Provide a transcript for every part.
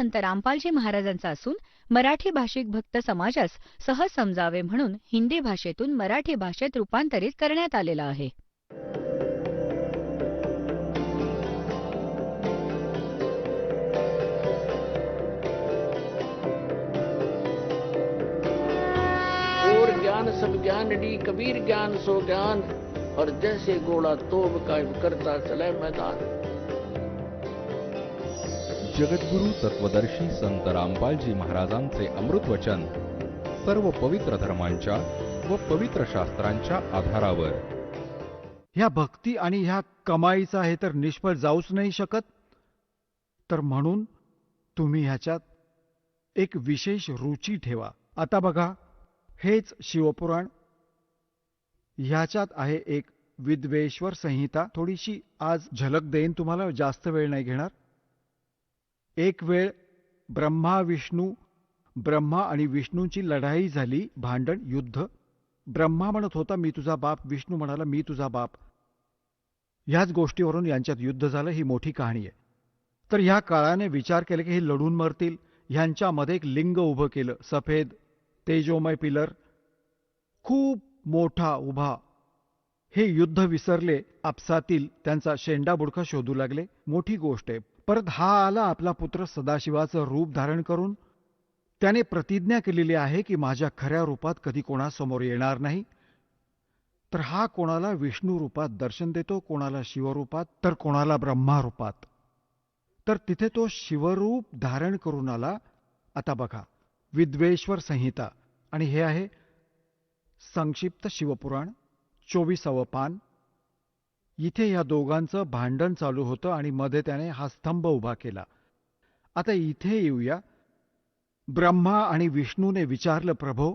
संत रामपालजी महाराजांचा असून मराठी भाषिक भक्त समाजास सहज समजावे म्हणून हिंदी भाषेतून मराठी भाषेत रूपांतरित करण्यात आलेला आहे. और ज्ञान सब ज्ञानडी कबीर ज्ञान सो ज्ञान और जैसे गोला तोब कायम करता चले मैदान. जगद्गुरु तत्वदर्शी संत रामपालजी महाराजांचे अमृत वचन सर्व पवित्र धर्मांच्या व पवित्र शास्त्रांच्या आधारावर. ह्या भक्ती आणि ह्या कमाईचा हे तर निष्फळ जाऊच नाही शकत. तर म्हणून तुम्ही ह्याच्यात एक विशेष रुची ठेवा. आता बघा, हेच शिवपुराण. ह्याच्यात आहे एक विद्वेश्वर संहिता. थोडीशी आज झलक देईन तुम्हाला, जास्त वेळ नाही घेणार. एक वेळ ब्रह्मा आणि विष्णूंची लढाई झाली, भांडण, युद्ध. ब्रह्मा म्हणत होता मी तुझा बाप, विष्णू म्हणाला मी तुझा बाप. ह्याच गोष्टीवरून यांच्यात युद्ध झालं. ही मोठी कहाणी आहे. तर ह्या काळाने विचार केला की हे लढून मरतील. ह्यांच्यामध्ये एक लिंग उभं केलं, सफेद तेजोमय पिलर खूप मोठा उभा. हे युद्ध विसरले आपसातील, त्यांचा शेंडा बुडका शोधू लागले. मोठी गोष्ट आहे. परत हा आला आपला पुत्र सदाशिवाचं रूप धारण करून. त्याने प्रतिज्ञा केलेली आहे की माझ्या खऱ्या रूपात कधी कोणासमोर येणार नाही. तर हा कोणाला विष्णू रूपात दर्शन देतो, कोणाला शिवरूपात, तर कोणाला ब्रह्मा रूपात. तर तिथे तो शिवरूप धारण करून आला. आता बघा, विद्वेश्वर संहिता आणि हे आहे संक्षिप्त शिवपुराण, 24वे पान. इथे या दोघांचं भांडण चालू होतं आणि मध्ये त्याने हा स्तंभ उभा केला. आता इथे येऊया. ब्रह्मा आणि विष्णूने विचारलं, प्रभो,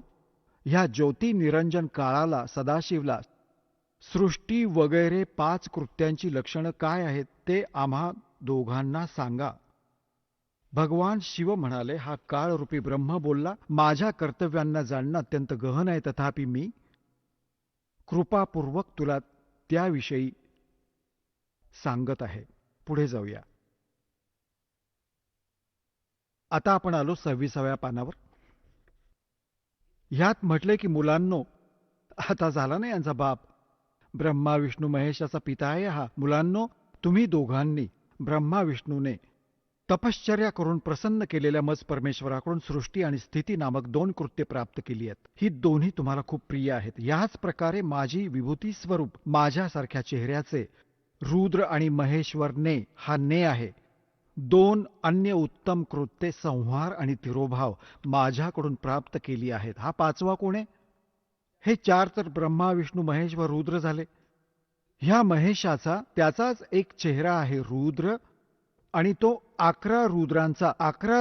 ह्या ज्योती निरंजन काळाला, सदाशिवला सृष्टी वगैरे 5 कृत्यांची लक्षणं काय आहेत ते आम्हा दोघांना सांगा. भगवान शिव म्हणाले, हा काळरूपी ब्रह्म बोलला, माझ्या कर्तव्यांना जाणणं अत्यंत गहन आहे, तथापि मी कृपापूर्वक तुला त्याविषयी सांगत आहे. पुढे जाऊया. आता आपण आलो 26व्या पानावर. ह्यात म्हटले की मुलांनो, आता झाला ना यांचा बाप, ब्रह्मा विष्णू महेशाचा पिता आहे हा. मुलांनो, तुम्ही दोघांनी, ब्रह्मा विष्णूने तपश्चर्या करून प्रसन्न केलेल्या मज परमेश्वराकडून सृष्टी आणि स्थिती नामक 2 कृत्य प्राप्त केली आहेत. ही दोन्ही तुम्हाला खूप प्रिय आहेत. याच प्रकारे माझी विभूती स्वरूप, माझ्यासारख्या चेहऱ्याचे रुद्र आणि महेश्वरने, हा ने आहे, 2 अन्य उत्तम कृत्ये, संहार आणि तिरोभाव माझ्याकडून प्राप्त केली आहेत. हा 5वा कोण आहे? हे 4 तर ब्रह्मा विष्णू महेश व रुद्र झाले. ह्या महेशाचा त्याचाच एक चेहरा आहे रुद्र, आणि तो 11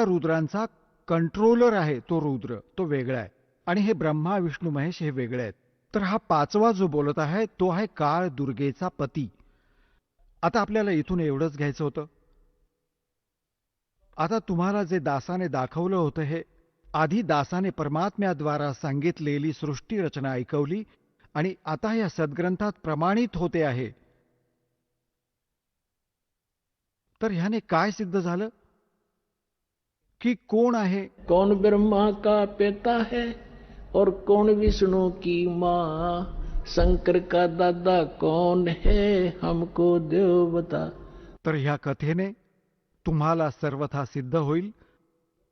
रुद्रांचा कंट्रोलर आहे. तो रुद्र, तो वेगळा आहे. आणि हे ब्रह्मा विष्णू महेश हे वेगळे आहेत. तर हा 5वा जो बोलत आहे तो आहे काळ दुर्गेचा पती. आता आपल्याला इथून एवढंच घ्यायचं होतं. आता तुम्हाला जे दासाने दाखवलं होतं, हे आधी दासाने परमात्म्याद्वारा सांगितलेली सृष्टी रचना ऐकवली आणि आता या सद्ग्रंथात प्रमाणित होते आहे. तर ह्याने काय सिद्ध झालं की कोण आहे? कौन ब्रह्मा का पिता है और कौन विष्णु की माँ, शंकर का दादा कौन है हमको देव बता. तर ह्या कथेने तुम्हाला सर्वथा सिद्ध होईल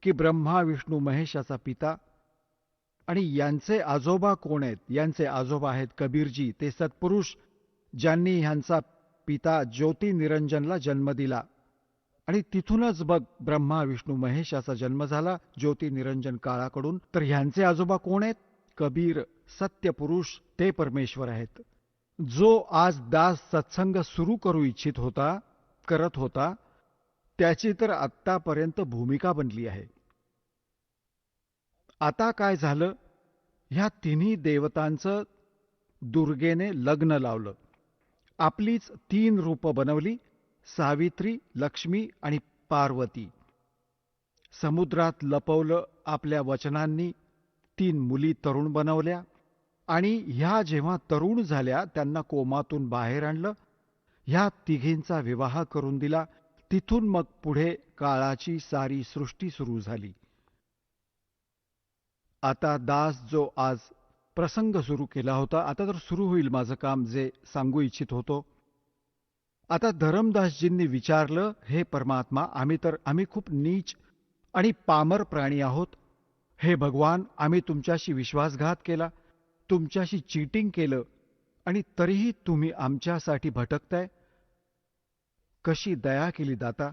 की ब्रह्मा विष्णू महेशाचा पिता आणि यांचे आजोबा कोण आहेत. यांचे आजोबा आहेत कबीरजी, ते सत्पुरुष ज्यांनी ह्यांचा पिता ज्योती निरंजनला जन्म दिला. आणि तिथूनच बघ ब्रह्मा विष्णू महेशाचा जन्म झाला ज्योती निरंजन काळाकडून. तर ह्यांचे आजोबा कोण आहेत? कबीर, सत्यपुरुष, ते परमेश्वर आहेत. जो आज दास सत्संग सुरू करू इच्छित होता, करत होता, त्याची तर आत्तापर्यंत भूमिका बनली आहे. आता काय झालं? ह्या तिन्ही देवतांचं दुर्गेने लग्न लावलं. आपलीच 3 रूपं बनवली, सावित्री, लक्ष्मी आणि पार्वती. समुद्रात लपवलं आपल्या वचनांनी. 3 मुली तरुण बनवल्या आणि ह्या जेव्हा तरुण झाल्या त्यांना कोमातून बाहेर आणलं. ह्या तिघींचा विवाह करून दिला. तिथून मग पुढे काळाची सारी सृष्टी सुरू झाली. आता दास जो आज प्रसंग सुरू केला होता, आता तर सुरू होईल माझं काम जे सांगू इच्छित होतो. आता धरमदासजींनी विचारलं, हे परमात्मा, आम्ही खूप नीच आणि पामर प्राणी आहोत. हे भगवान, आम्ही तुमच्याशी विश्वासघात केला, तुमच्याशी चीटिंग केलं, आणि तरीही तुम्ही आमच्यासाठी भटकताय. कशी दया केली दाता.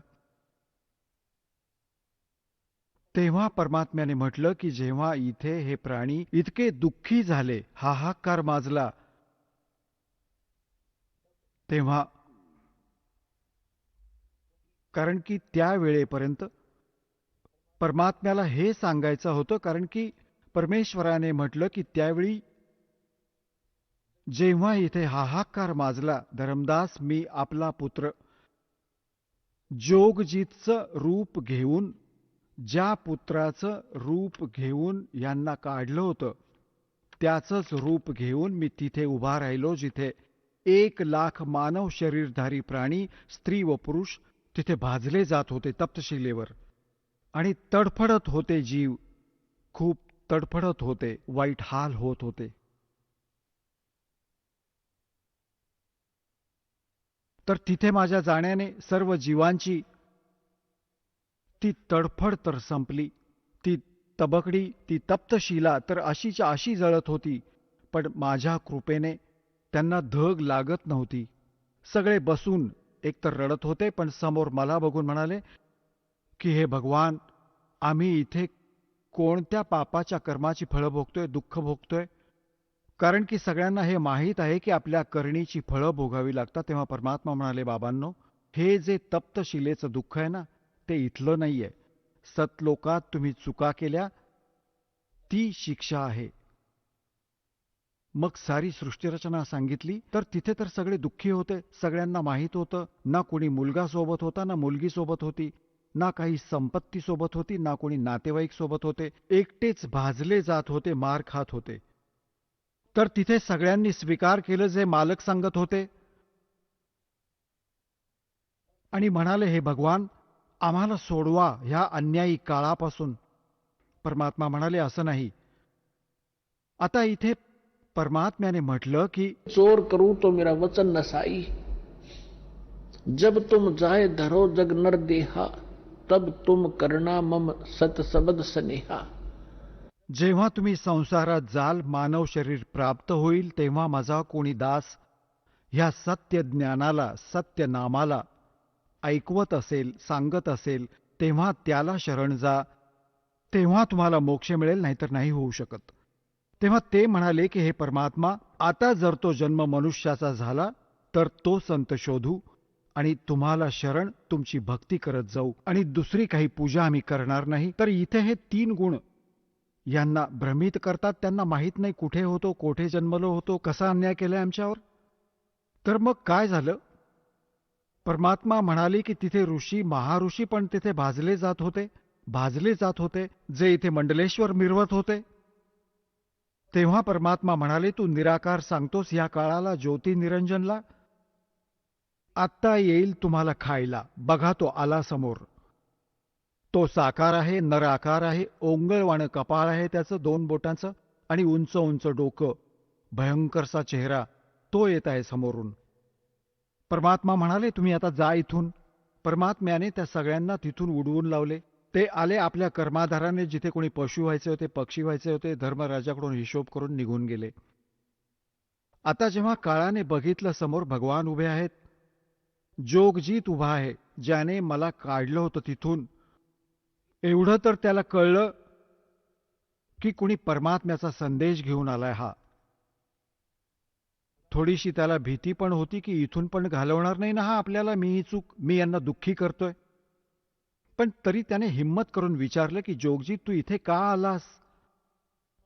तेव्हा परमात्म्याने म्हटलं की जेव्हा इथे हे प्राणी इतके दुःखी झाले, हाहाकार माजला, तेव्हा कारण की त्या वेळेपर्यंत परमात्म्याला हे सांगायचं होतं, कारण की परमेश्वराने म्हटलं की त्यावेळी जेव्हा इथे हाहाकार माजला, धर्मदास, मी आपला पुत्र जोगजीतचं रूप घेऊन, ज्या पुत्राचं रूप घेऊन यांना काढलं होतं, त्याचंच रूप घेऊन मी तिथे उभा राहिलो जिथे 1,00,000 मानव शरीरधारी प्राणी, स्त्री व पुरुष तिथे भाजले जात होते तप्तशिलेवर, आणि तडफडत होते जीव, खूप तडफडत होते, वाईट हाल होत होते. तर तिथे माझ्या जाण्याने सर्व जीवांची ती तडफड तर संपली. ती तबकडी, ती तप्तशिला तर अशीच्या अशी जळत होती, पण माझ्या कृपेने त्यांना धग लागत नव्हती. सगळे बसून एकतर रडत होते, पण समोर मला बघून म्हणाले की हे भगवान, आम्ही इथे कोणत्या पापाच्या कर्माची फळं भोगतोय, दुःख भोगतोय. कारण की सगळ्यांना हे माहीत आहे की आपल्या करणीची फळं भोगावी लागतात. तेव्हा परमात्मा म्हणाले, बाबांनो, हे जे तप्तशिलेचं दुःख आहे ना, ते इथलं नाहीये. सतलोकात तुम्ही चुका केल्या, ती शिक्षा आहे. मग सारी सृष्टीरचना सांगितली, तर तिथे तर सगळे दुःखी होते. सगळ्यांना माहीत होतं, ना कोणी मुलगा सोबत होता, ना मुलगी सोबत होती, ना काही संपत्ती सोबत होती, ना कोणी नातेवाईक सोबत होते. एकटेच भाजले जात होते, मार खात होते. तर तिथे सगळ्यांनी स्वीकार केलं जे मालक सांगत होते, आणि म्हणाले, हे भगवान, आम्हाला सोडवा ह्या अन्यायी काळापासून. परमात्मा म्हणाले, असं नाही. आता इथे परमात्म्याने म्हटलं की चोर करूं तो मेरा वचन नसाई, जब तुम जाए धरो जग नर देहा, तब तुम करना मम सत सबद स्नेहा. जेव्हा तुम्ही संसारात जाल, मानव शरीर प्राप्त होईल, तेव्हा माझा कोणी दास ह्या सत्य ज्ञानाला, सत्य नामाला ऐकवत असेल, सांगत असेल, तेव्हा त्याला शरण जा, तेव्हा तुम्हाला मोक्ष मिळेल, नाहीतर नाही होऊ शकत. तेव्हा ते म्हणाले की हे परमात्मा, आता जर तो जन्म मनुष्याचा झाला, तर तो संत शोधू आणि तुम्हाला शरण, तुमची भक्ती करत जाऊ, आणि दुसरी काही पूजा आम्ही करणार नाही. तर इथे हे 3 गुण यांना भ्रमित करतात. त्यांना माहीत नाही कुठे होतो, कोठे जन्मलो होतो, कसा अन्याय केलाय आमच्यावर. तर मग काय झालं? परमात्मा म्हणाले की तिथे ऋषी, महाऋषी पण तिथे भाजले जात होते, जे इथे मंडलेश्वर मिरवत होते. तेव्हा परमात्मा म्हणाले, तू निराकार सांगतोस या काळाला, ज्योती निरंजनला, आत्ता येईल तुम्हाला खायला. बघा, तो आला समोर. तो साकार आहे, नर आकार आहे, ओंगळवाणं कपाळ आहे त्याचं 2 बोटांचं, आणि उंच उंच डोकं, भयंकरसा चेहरा, तो येत आहे समोरून. परमात्मा म्हणाले, तुम्ही आता जा इथून. परमात्म्याने त्या सगळ्यांना तिथून उडवून लावले. ते आले आपल्या कर्माधाराने, जिथे कोणी पशु व्हायचे होते, पक्षी व्हायचे होते, धर्मराजाकडून हिशोब करून निघून गेले. आता जेव्हा काळाने बघितलं, समोर भगवान उभे आहेत, जोगजीत उभा आहे, ज्याने मला काढलं होतं तिथून. एवढं तर त्याला कळलं की कुणी परमात्म्याचा संदेश घेऊन आलाय हा. थोडीशी त्याला भीती पण होती की इथून पण घालवणार नाही ना हा आपल्याला, मी यांना दुःखी करतोय. पण तरी त्याने हिम्मत करून विचारलं की जोगजी, तू इथे का आलास?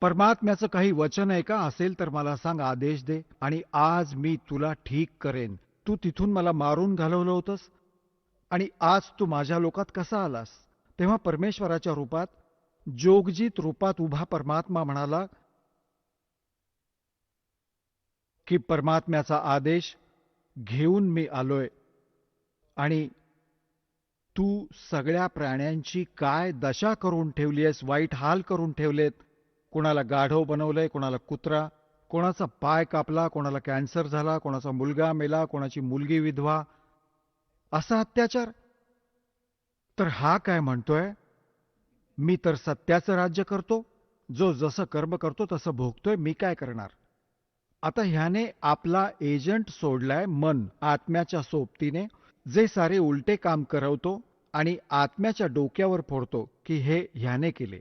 परमात्म्याचं काही वचन आहे का? असेल तर मला सांग, आदेश दे, आणि आज मी तुला ठीक करेन. तू तिथून मला मारून घालवलं होतंस, आणि आज तू माझ्या लोकात कसा आलास? तेव्हा परमेश्वराच्या रूपात, जोगजीत रूपात उभा परमात्मा म्हणाला की परमात्म्याचा आदेश घेऊन मी आलोय, आणि तू सगळ्या प्राण्यांची काय दशा करून ठेवली आहेस, वाईट हाल करून ठेवलेत. कोणाला गाढव बनवलंय, कोणाला कुत्रा, कोणाचा पाय कापला, कोणाला कॅन्सर झाला, कोणाचा मुलगा मेला, कोणाची मुलगी विधवा. असा अत्याचार. तर हा काय म्हणतोय, मी तर सत्याचं राज्य करतो, जो जसं कर्म करतो तसं भोगतोय, मी काय करणार. आता ह्याने आपला एजंट सोडलाय, मन, आत्म्याच्या सोबतीने, जे सारे उलटे काम करवतो आणि आत्म्याच्या डोक्यावर फोडतो की हे ह्याने केले.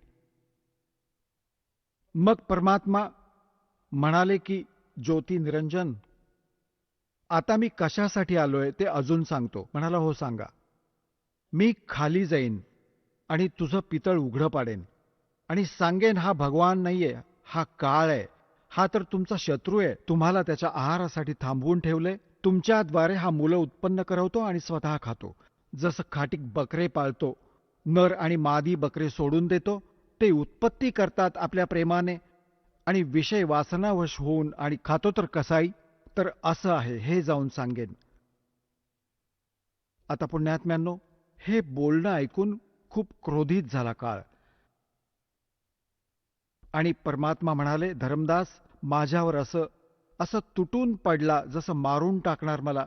मग परमात्मा म्हणाले की ज्योती निरंजन, आता मी कशासाठी आलोय ते अजून सांगतो. म्हणाला, हो सांगा. मी खाली जाईन आणि तुझं पितळ उघडं पाडेन आणि सांगेन, हा भगवान नाहीये, हा काळ आहे, हा तर तुमचा शत्रू आहे. तुम्हाला त्याच्या आहारासाठी थांबवून ठेवले. तुमच्याद्वारे हा मुलं उत्पन्न करवतो आणि स्वतः खातो. जसं खाटीक बकरे पाळतो, नर आणि मादी बकरे सोडून देतो, ते उत्पत्ती करतात आपल्या प्रेमाने आणि विषय वासनावश होऊन आणि खातो तर कसाई. तर असं आहे, हे जाऊन सांगेन. आता पुण्यात्म्यांनो, हे बोलणं ऐकून खूप क्रोधित झाला काळ. आणि परमात्मा म्हणाले, धर्मदास, माझ्यावर असं असं तुटून पडला जसं मारून टाकणार मला.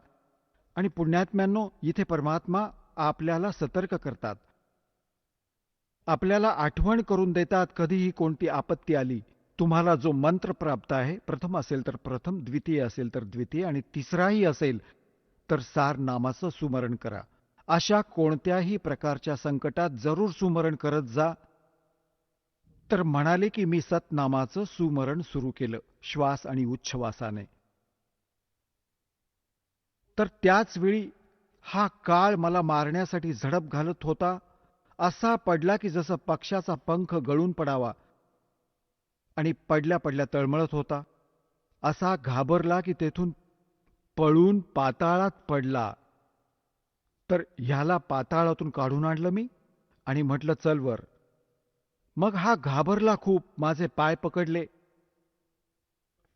आणि पुण्यात्म्यांनो, इथे परमात्मा आपल्याला सतर्क करतात, आपल्याला आठवण करून देतात कधीही कोणती आपत्ती आली. तुम्हाला जो मंत्र प्राप्त आहे, प्रथम असेल तर प्रथम, द्वितीय असेल तर द्वितीय आणि तिसराही असेल तर सार नामाचं सुमरण करा. अशा कोणत्याही प्रकारच्या संकटात जरूर सुमरण करत जा. तर म्हणाले की मी सतनामाचं सुमरण सुरू केलं, श्वास आणि उच्छ्वासाने. तर त्याच वेळी हा काळ मला मारण्यासाठी झडप घालत होता. असा पडला की जसं पक्षाचा पंख गळून पडावा आणि पडल्या पडल्या तळमळत होता. असा घाबरला की तेथून पळून पाताळात पडला. तर ह्याला पाताळातून काढून आणलं मी आणि म्हटलं, चल वर. मग हा घाबरला खूप, माझे पाय पकडले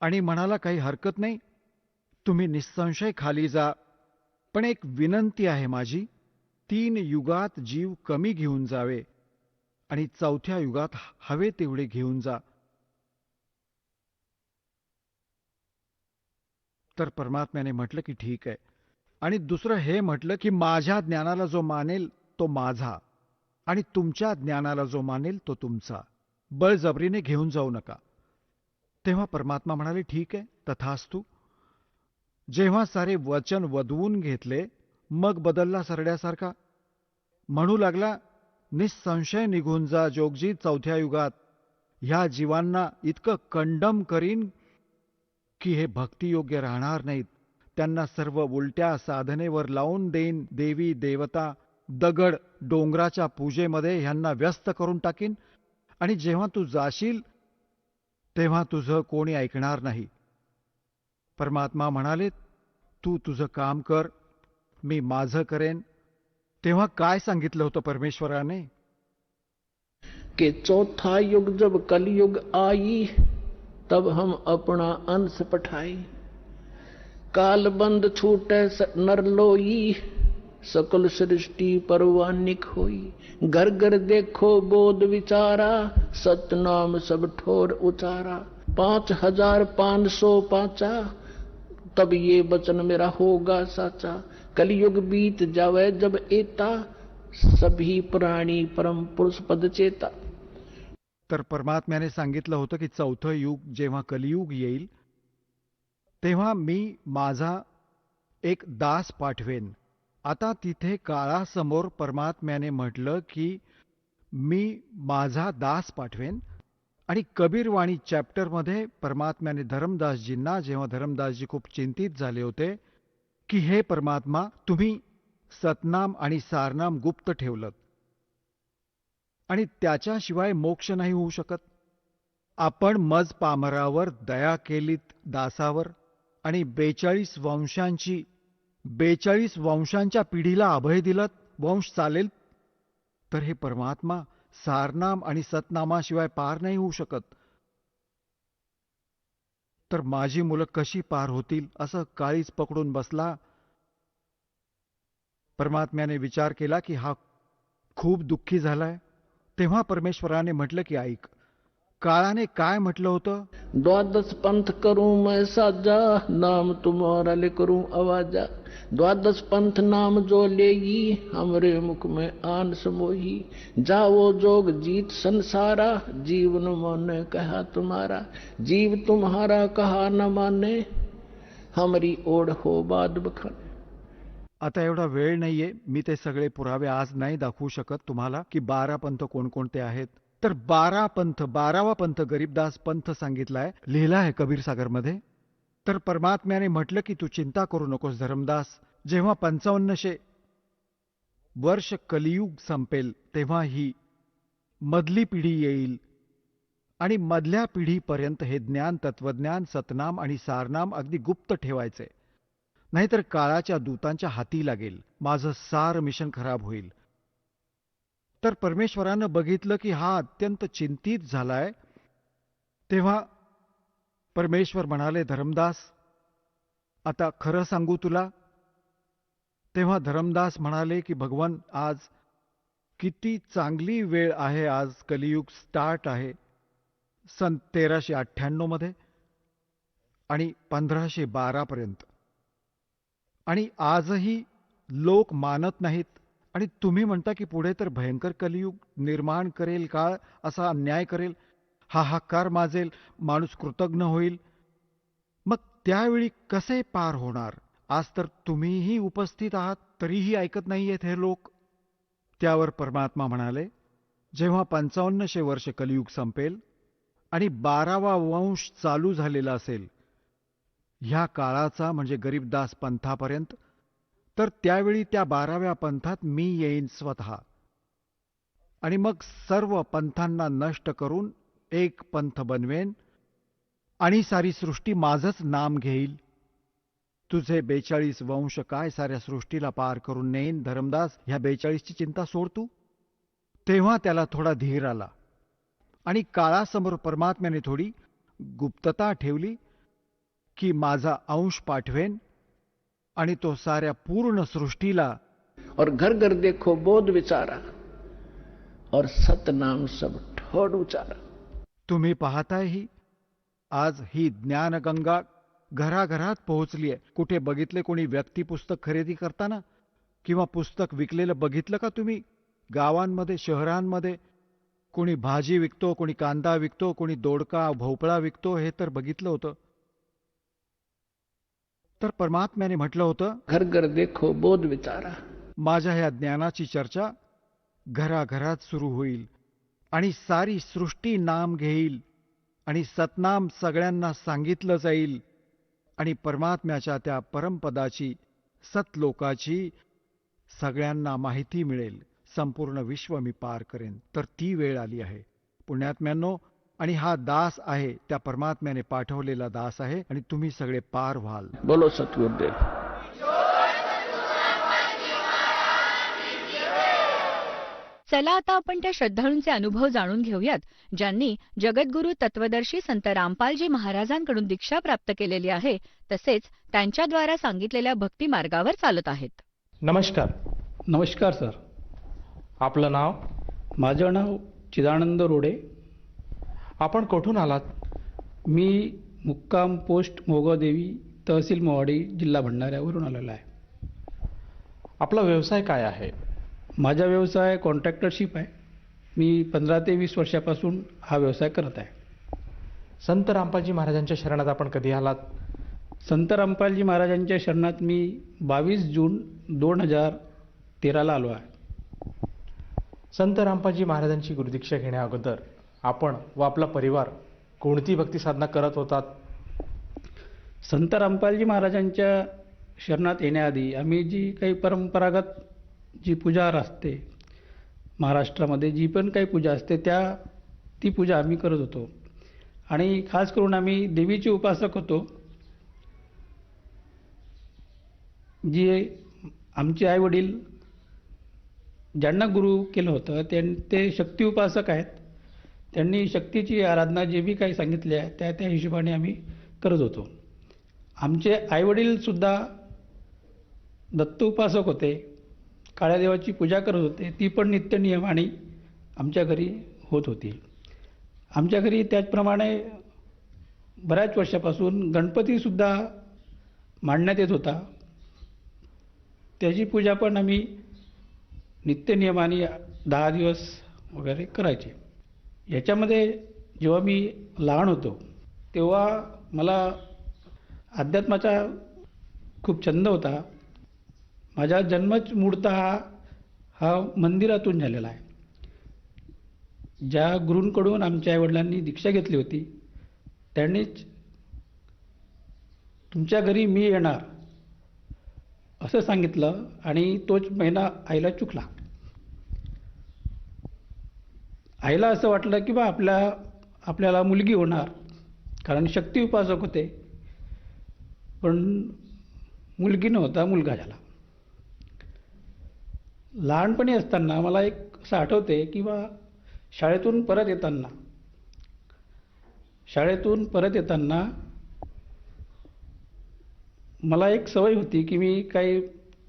आणि म्हणाला, काही हरकत नाही, तुम्ही निसंशय खाली जा, पण एक विनंती आहे माझी, 3 युगात जीव कमी घेऊन जावे आणि 4थ्या युगात हवे तेवढे घेऊन जा. तर परमात्म्याने म्हटलं की ठीक आहे. आणि दुसरं हे म्हटलं की माझ्या ज्ञानाला जो मानेल तो माझा आणि तुमच्या ज्ञानाला जो मानेल तो तुमचा. बळजबरीने घेऊन जाऊ नका. तेव्हा परमात्मा म्हणाले, ठीक आहे, तथास्तु. जेव्हा सारे वचन वदवून घेतले, मग बदलला सरड्यासारखा. म्हणू लागला, निसंशय निघून जा जोगजी 4थ्या युगात. ह्या जीवांना इतकं कंडम करीन की हे भक्तियोग्य राहणार नाहीत. त्यांना सर्व उलट्या साधनेवर लावून देईन. देवी देवता, दगड, डोंगराच्या पूजेमध्ये ह्यांना व्यस्त करून टाकीन आणि जेव्हा तू जाशील तेव्हा तुझं कोणी ऐकणार नाही. परमात्मा म्हणाले, तू तुझं काम कर, मी माझं करेन. तेव्हा काय सांगितलं होतं परमेश्वराने, कि चौथा युग जब कलयुग आई, तब हम अपना अंश पठाई. काल बंद छूटे नर लोई, सकल सृष्टि परवानिक होई. घर घर देखो बोध विचारा, सतनाम सब ठोर उचारा. 5505 तब ये वचन मेरा होगा साचा. कलयुग बीत जावे जब एता, सभी प्राणी परम पुरुष पद चेता. तर परमात्म्याने सांगितलं होतं की 4थं युग जेव्हा कलियुग येईल तेव्हा मी माझा एक दास पाठवेन. आता तिथे काळासमोर परमात्म्याने म्हटलं की मी माझा दास पाठवेन. आणि कबीरवाणी चॅप्टरमध्ये परमात्म्याने धर्मदासजींना, जेव्हा धर्मदासजी खूप चिंतित झाले होते की हे परमात्मा, तुम्ही सतनाम आणि सारनाम गुप्त ठेवलं आणि त्याच्याशिवाय मोक्ष नाही होऊ शकत. आपण मज पामरावर दया केलीत दासावर आणि 42 वंशांच्या पिढीला अभय दिलत. वंश चालेल. तर हे परमात्मा, सारनाम आणि सतनामाशिवाय पार नाही होऊ शकत. तर माझी मुलं कशी पार होतील, असं काळीच पकडून बसला. परमात्म्याने विचार केला की हा खूप दुःखी झालाय. तेव्हा परमेश्वराने म्हटलं की ऐक, काळाने काय म्हटलं होतं? द्वादश पंथ करूं मैं साजा, नाम तुम्हारा ले करूं आवाजा. द्वादश पंथ नाम जो लेगी, हमरे मुख में आन समोही. जाओ जोग जीत संसारा, जीवन माने कहा तुम्हारा. जीव तुम्हारा कहा न माने, हमारी ओढ हो बाद बखाने. आता एवढा वेळ नाहीये, मी ते सगळे पुरावे आज नाही दाखवू शकत तुम्हाला की 12 पंथ कोणकोणते आहेत. तर 12 पंथ, 12वा पंथ गरीबदास पंथ सांगितलाय, लिहिला आहे कबीर सागरमध्ये. तर परमात्म्याने म्हटलं की तू चिंता करू नकोस धर्मदास. जेव्हा 5500 वर्ष कलियुग संपेल तेव्हा ही मधली पिढी येईल आणि मधल्या पिढीपर्यंत हे ज्ञान, तत्वज्ञान, सतनाम आणि सारनाम अगदी गुप्त ठेवायचे, नाहीतर काळाच्या दूतांच्या हाती लागेल. माझं सार मिशन खराब होईल. तर परमेश्वरानं बघितलं की हा अत्यंत चिंतित झालाय. तेव्हा परमेश्वर म्हणाले, धर्मदास आता खरं सांगू तुला? तेव्हा धर्मदास म्हणाले की भगवान, आज किती चांगली वेळ आहे, आज कलियुग स्टार्ट आहे सन 1398 मध्ये आणि 1512 पर्यंत. आणि आजही लोक मानत नाहीत आणि तुम्ही म्हणता की पुढे तर भयंकर कलियुग निर्माण करेल, काळ असा अन्याय करेल, हाहाकार माजेल, माणूस कृतज्ञ होईल. मग त्यावेळी कसे पार होणार? आज तर तुम्हीही उपस्थित आहात, तरीही ऐकत नाहीयेत हे लोक. त्यावर परमात्मा म्हणाले, जेव्हा 5500 वर्ष कलियुग संपेल आणि 12वा वंश चालू झालेला असेल ह्या काळाचा, म्हणजे गरीबदास पंथापर्यंत, तर त्यावेळी त्या 12व्या पंथात मी येईन स्वतः आणि मग सर्व पंथांना नष्ट करून एक पंथ बनवेन आणि सारी सृष्टी माझंच नाम घेईल. तुझे 42 वंश काय साऱ्या सृष्टीला पार करून नेईन धर्मदास, ह्या 42ची चिंता सोड तू. तेव्हा त्याला थोडा धीर आला आणि काळासमोर परमात्म्याने थोडी गुप्तता ठेवली की माझा अंश पाठवेन आणि तो साऱ्या पूर्ण सृष्टीला. और घर घर देखो बोध विचारा, और सतनाम सब ठोड उचारा. तुम्ही पाहताय आज ही ज्ञानगंगा घराघरात पोहोचली आहे. कुठे बघितले कोणी व्यक्ती पुस्तक खरेदी करताना किंवा पुस्तक विकलेलं बघितलं का तुम्ही? गावांमध्ये, शहरांमध्ये कोणी भाजी विकतो, कोणी कांदा विकतो, कोणी दोडका भोपळा विकतो, हे तर बघितलं होतं. तर परमात्म्याने म्हटलं होतं, घर घर देखो बोध विचारा. माझ्या ह्या ज्ञानाची चर्चा घराघरात सुरू होईल आणि सारी सृष्टी नाम घेईल आणि सतनाम सगळ्यांना सांगितलं जाईल आणि परमात्म्याच्या त्या परमपदाची, सतलोकाची सगळ्यांना माहिती मिळेल. संपूर्ण विश्व मी पार करेन. तर ती वेळ आली आहे पुण्यात्म्यांनो. आणि हा दास आहे, त्या परमात्म्याने पाठवलेला दास आहे आणि तुम्ही सगळे पार व्हाल. बोलो सतगुरुदेव. चला आता आपण त्या श्रद्धाळूंचे अनुभव जाणून घेऊयात, ज्यांनी जगद्गुरू तत्वदर्शी संत रामपालजी महाराजांकडून दीक्षा प्राप्त केलेली आहे, तसेच त्यांच्याद्वारा सांगितलेल्या भक्ती मार्गावर चालत आहेत. नमस्कार. नमस्कार सर. आपलं नाव? माझं नाव चिदानंद रोडे. आपण कुठून आलात? मी मुक्काम पोस्ट मोगदेवी, तहसील मोवाडी, जिल्हा भंडाऱ्यावरून आलेला आहे. आपला व्यवसाय काय आहे? माझा व्यवसाय कॉन्ट्रॅक्टरशिप आहे. मी 15 ते 20 वर्षापासून हा व्यवसाय करत आहे. संत रामपालजी महाराजांच्या शरणात आपण कधी आलात? संत रामपालजी महाराजांच्या शरणात मी 22 जून 2013ला आलो आहे. संत रामपालजी महाराजांची गुरुदीक्षा घेण्या अगोदर आपण व आपला परिवार कोणती भक्ती साधना करत होतात? संत रामपालजी महाराजांच्या शरणात येण्याआधी आम्ही जी काही परंपरागत जी पूजा असते, महाराष्ट्रामध्ये जी पण काही पूजा असते ती पूजा आम्ही करत होतो. आणि खास करून आम्ही देवीचे उपासक होतो. जे आमचे आईवडील ज्यांना गुरु केलं होतं ते शक्ती उपासक आहेत. त्यांनी शक्तीची आराधना जे बी काही सांगितले आहे त्या हिशोबाने आम्ही करत होतो. आमचे आईवडीलसुद्धा दत्त उपासक होते. काळ्या देवाची पूजा करत होते ती पण नित्य नियमाने आमच्या घरी होत होती. आमच्या घरी त्याचप्रमाणे बऱ्याच वर्षापासून गणपतीसुद्धा मांडण्यात येत होता. त्याची पूजा पण आम्ही नित्यनियमाने 10 दिवस वगैरे करायचे. याच्यामध्ये जेव्हा मी लहान होतो तेव्हा मला अध्यात्माचा खूप छंद होता. माझा जन्मच मूळतः हा मंदिरातून झालेला आहे. ज्या गुरूंकडून आमच्या आईवडिलांनी दीक्षा घेतली होती त्यांनीच तुमच्या घरी मी येणार असं सांगितलं आणि तोच महिना आईला चुकला. आईला असं वाटलं की बा आपल्याला मुलगी होणार, कारण शक्ती उपासक होते, पण मुलगी नव्हता, मुलगा झाला. लहानपणी असताना मला एक असं आठवते की बा शाळेतून परत येताना मला एक सवय होती की मी काही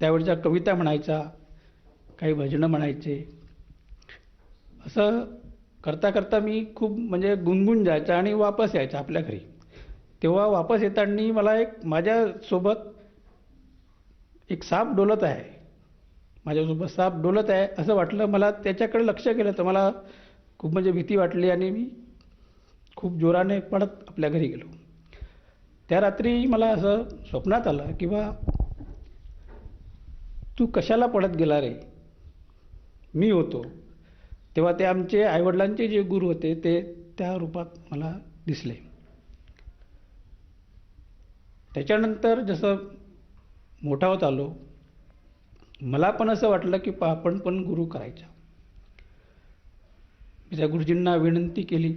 त्यावेळच्या कविता म्हणायचा, काही भजनं म्हणायचे. असं करता करता मी खूप म्हणजे गुणगुण जायचा आणि वापस यायचा आपल्या घरी. तेव्हा वापस येताना मला माझ्यासोबत एक साप डोलत आहे, माझ्यासोबत साप डोलत आहे असं वाटलं. मला त्याच्याकडे लक्ष केलं तर मला खूप म्हणजे भीती वाटली आणि मी खूप जोराने पळत आपल्या घरी गेलो. त्या रात्री मला असं स्वप्नात आलं की बा तू कशाला पळत गेला रे. मी होतो तेव्हा ते आमचे आईवडिलांचे जे गुरु होते ते त्या रूपात मला दिसले. त्याच्यानंतर जसं मोठा होत आलो मला पण असं वाटलं की आपण पण गुरु करायचा. मी त्या गुरुजींना विनंती केली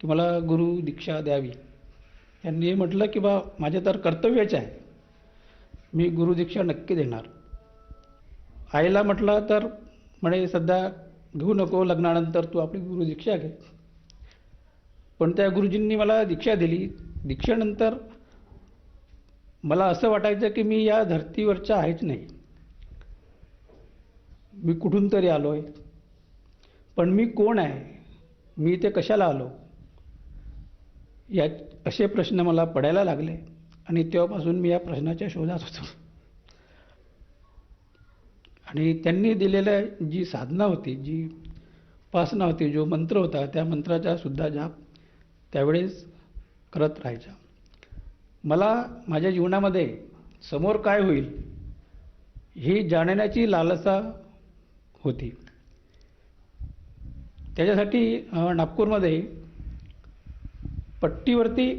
की मला गुरु दीक्षा द्यावी. त्यांनी म्हटलं की बा माझे तर कर्तव्यच आहे, मी गुरुदीक्षा नक्की देणार. आईला म्हटलं तर म्हणे सध्या घेऊ नको, लग्नानंतर तू आपली गुरुदीक्षा घे. पण त्या गुरुजींनी मला दीक्षा दिली. दीक्षेनंतर मला असं वाटायचं की मी या धर्तीवरचा आहेच नाही, मी कुठून तरी आलो आहे. पण मी कोण आहे, मी इथे कशाला आलो, या असे प्रश्न मला पडायला लागले आणि तेव्हापासून मी या प्रश्नाच्या शोधात होतो. आणि त्यांनी दिलेल्या जी साधना होती, जी उपासना होती, जो मंत्र होता, त्या मंत्राचा सुद्धा जाप त्यावेळेस करत राहायचा. मला माझ्या जीवनामध्ये समोर काय होईल ही जाणण्याची लालसा होती. त्याच्यासाठी नागपूरमध्ये पट्टीवरती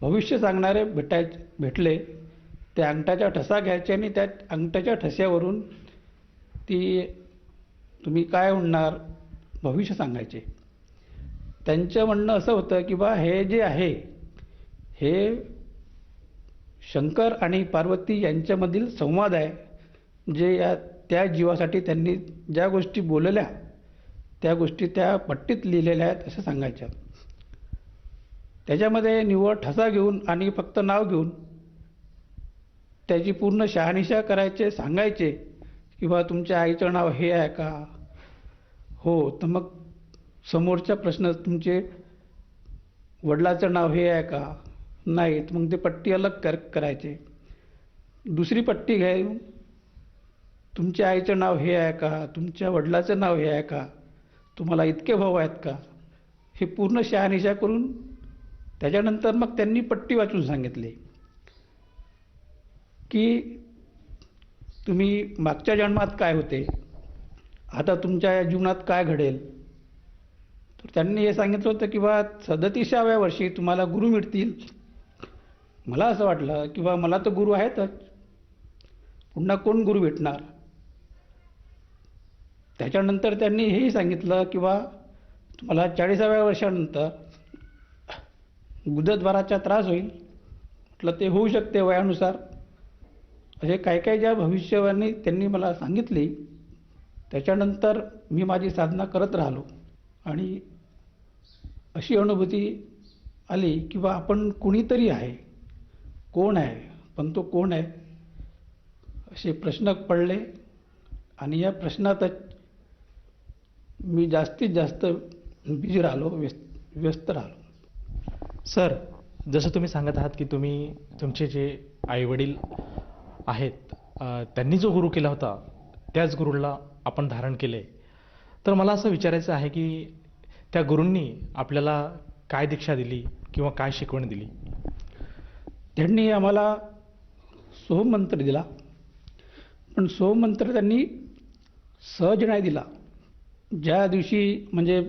भविष्य सांगणारे भेटले. ते अंगठाचा ठसा घ्यायचे आणि त्या अंगठाच्या ठस्यावरून तुम्ही काय होणार भविष्य सांगायचे. त्यांचं म्हणणं असं होतं की बा हे जे आहे हे शंकर आणि पार्वती यांच्यामधील संवाद आहे, जे त्या जीवासाठी त्यांनी ज्या गोष्टी बोलल्या त्या गोष्टी त्या पट्टीत लिहिलेल्या आहेत असं सांगायच्या. त्याच्यामध्ये निव्वळ ठसा घेऊन आणि फक्त नाव घेऊन त्याची पूर्ण शहानिशा करायचे, सांगायचे की बा तुमच्या आईचं नाव हे आहे का, हो, तर मग समोरचा प्रश्न तुमचे वडिलाचं नाव हे आहे का, नाही, तर मग ते पट्टी अलग करायचे. दुसरी पट्टी घेऊन तुमच्या आईचं नाव हे आहे का, तुमच्या वडिलाचं नाव हे आहे का, तुम्हाला इतके भाऊ आहेत का, हे पूर्ण शहानिशा करून त्याच्यानंतर मग त्यांनी पट्टी वाचून सांगितली की तुम्ही मागच्या जन्मात काय होते, आता तुमच्या या जीवनात काय घडेल. तर त्यांनी हे सांगितलं होतं की बा 37व्या वर्षी तुम्हाला गुरु मिळतील. मला असं वाटलं की बा मला तर गुरु आहेतच, पुन्हा कोण गुरु भेटणार. त्याच्यानंतर त्यांनी हेही सांगितलं की बा तुम्हाला 40व्या वर्षानंतर गुदद्वाराचा त्रास होईल. म्हटलं ते होऊ शकते वयानुसार. असे काही काही ज्या भविष्यवाणी त्यांनी मला सांगितली. त्याच्यानंतर मी माझी साधना करत राहिलो आणि अशी अनुभूती आली की बा आपण कुणीतरी आहे. कोण आहे, पण तो कोण आहे असे प्रश्न पडले आणि या प्रश्नातच मी जास्तीत जास्त बिझी राहिलो, व्यस्त राहिलो. सर, जसं तुम्ही सांगत आहात की तुम्ही तुमचे जे आईवडील आहेत त्यांनी जो गुरु केला होता त्याच गुरुला आपण धारण केले. तर मला असं विचारायचं आहे की त्या गुरूंनी आपल्याला काय दीक्षा दिली किंवा काय शिकवण दिली? त्यांनी आम्हाला सोहम मंत्र दिला, पण सोहम मंत्र त्यांनी सहज नाही दिला. ज्या दिवशी म्हणजे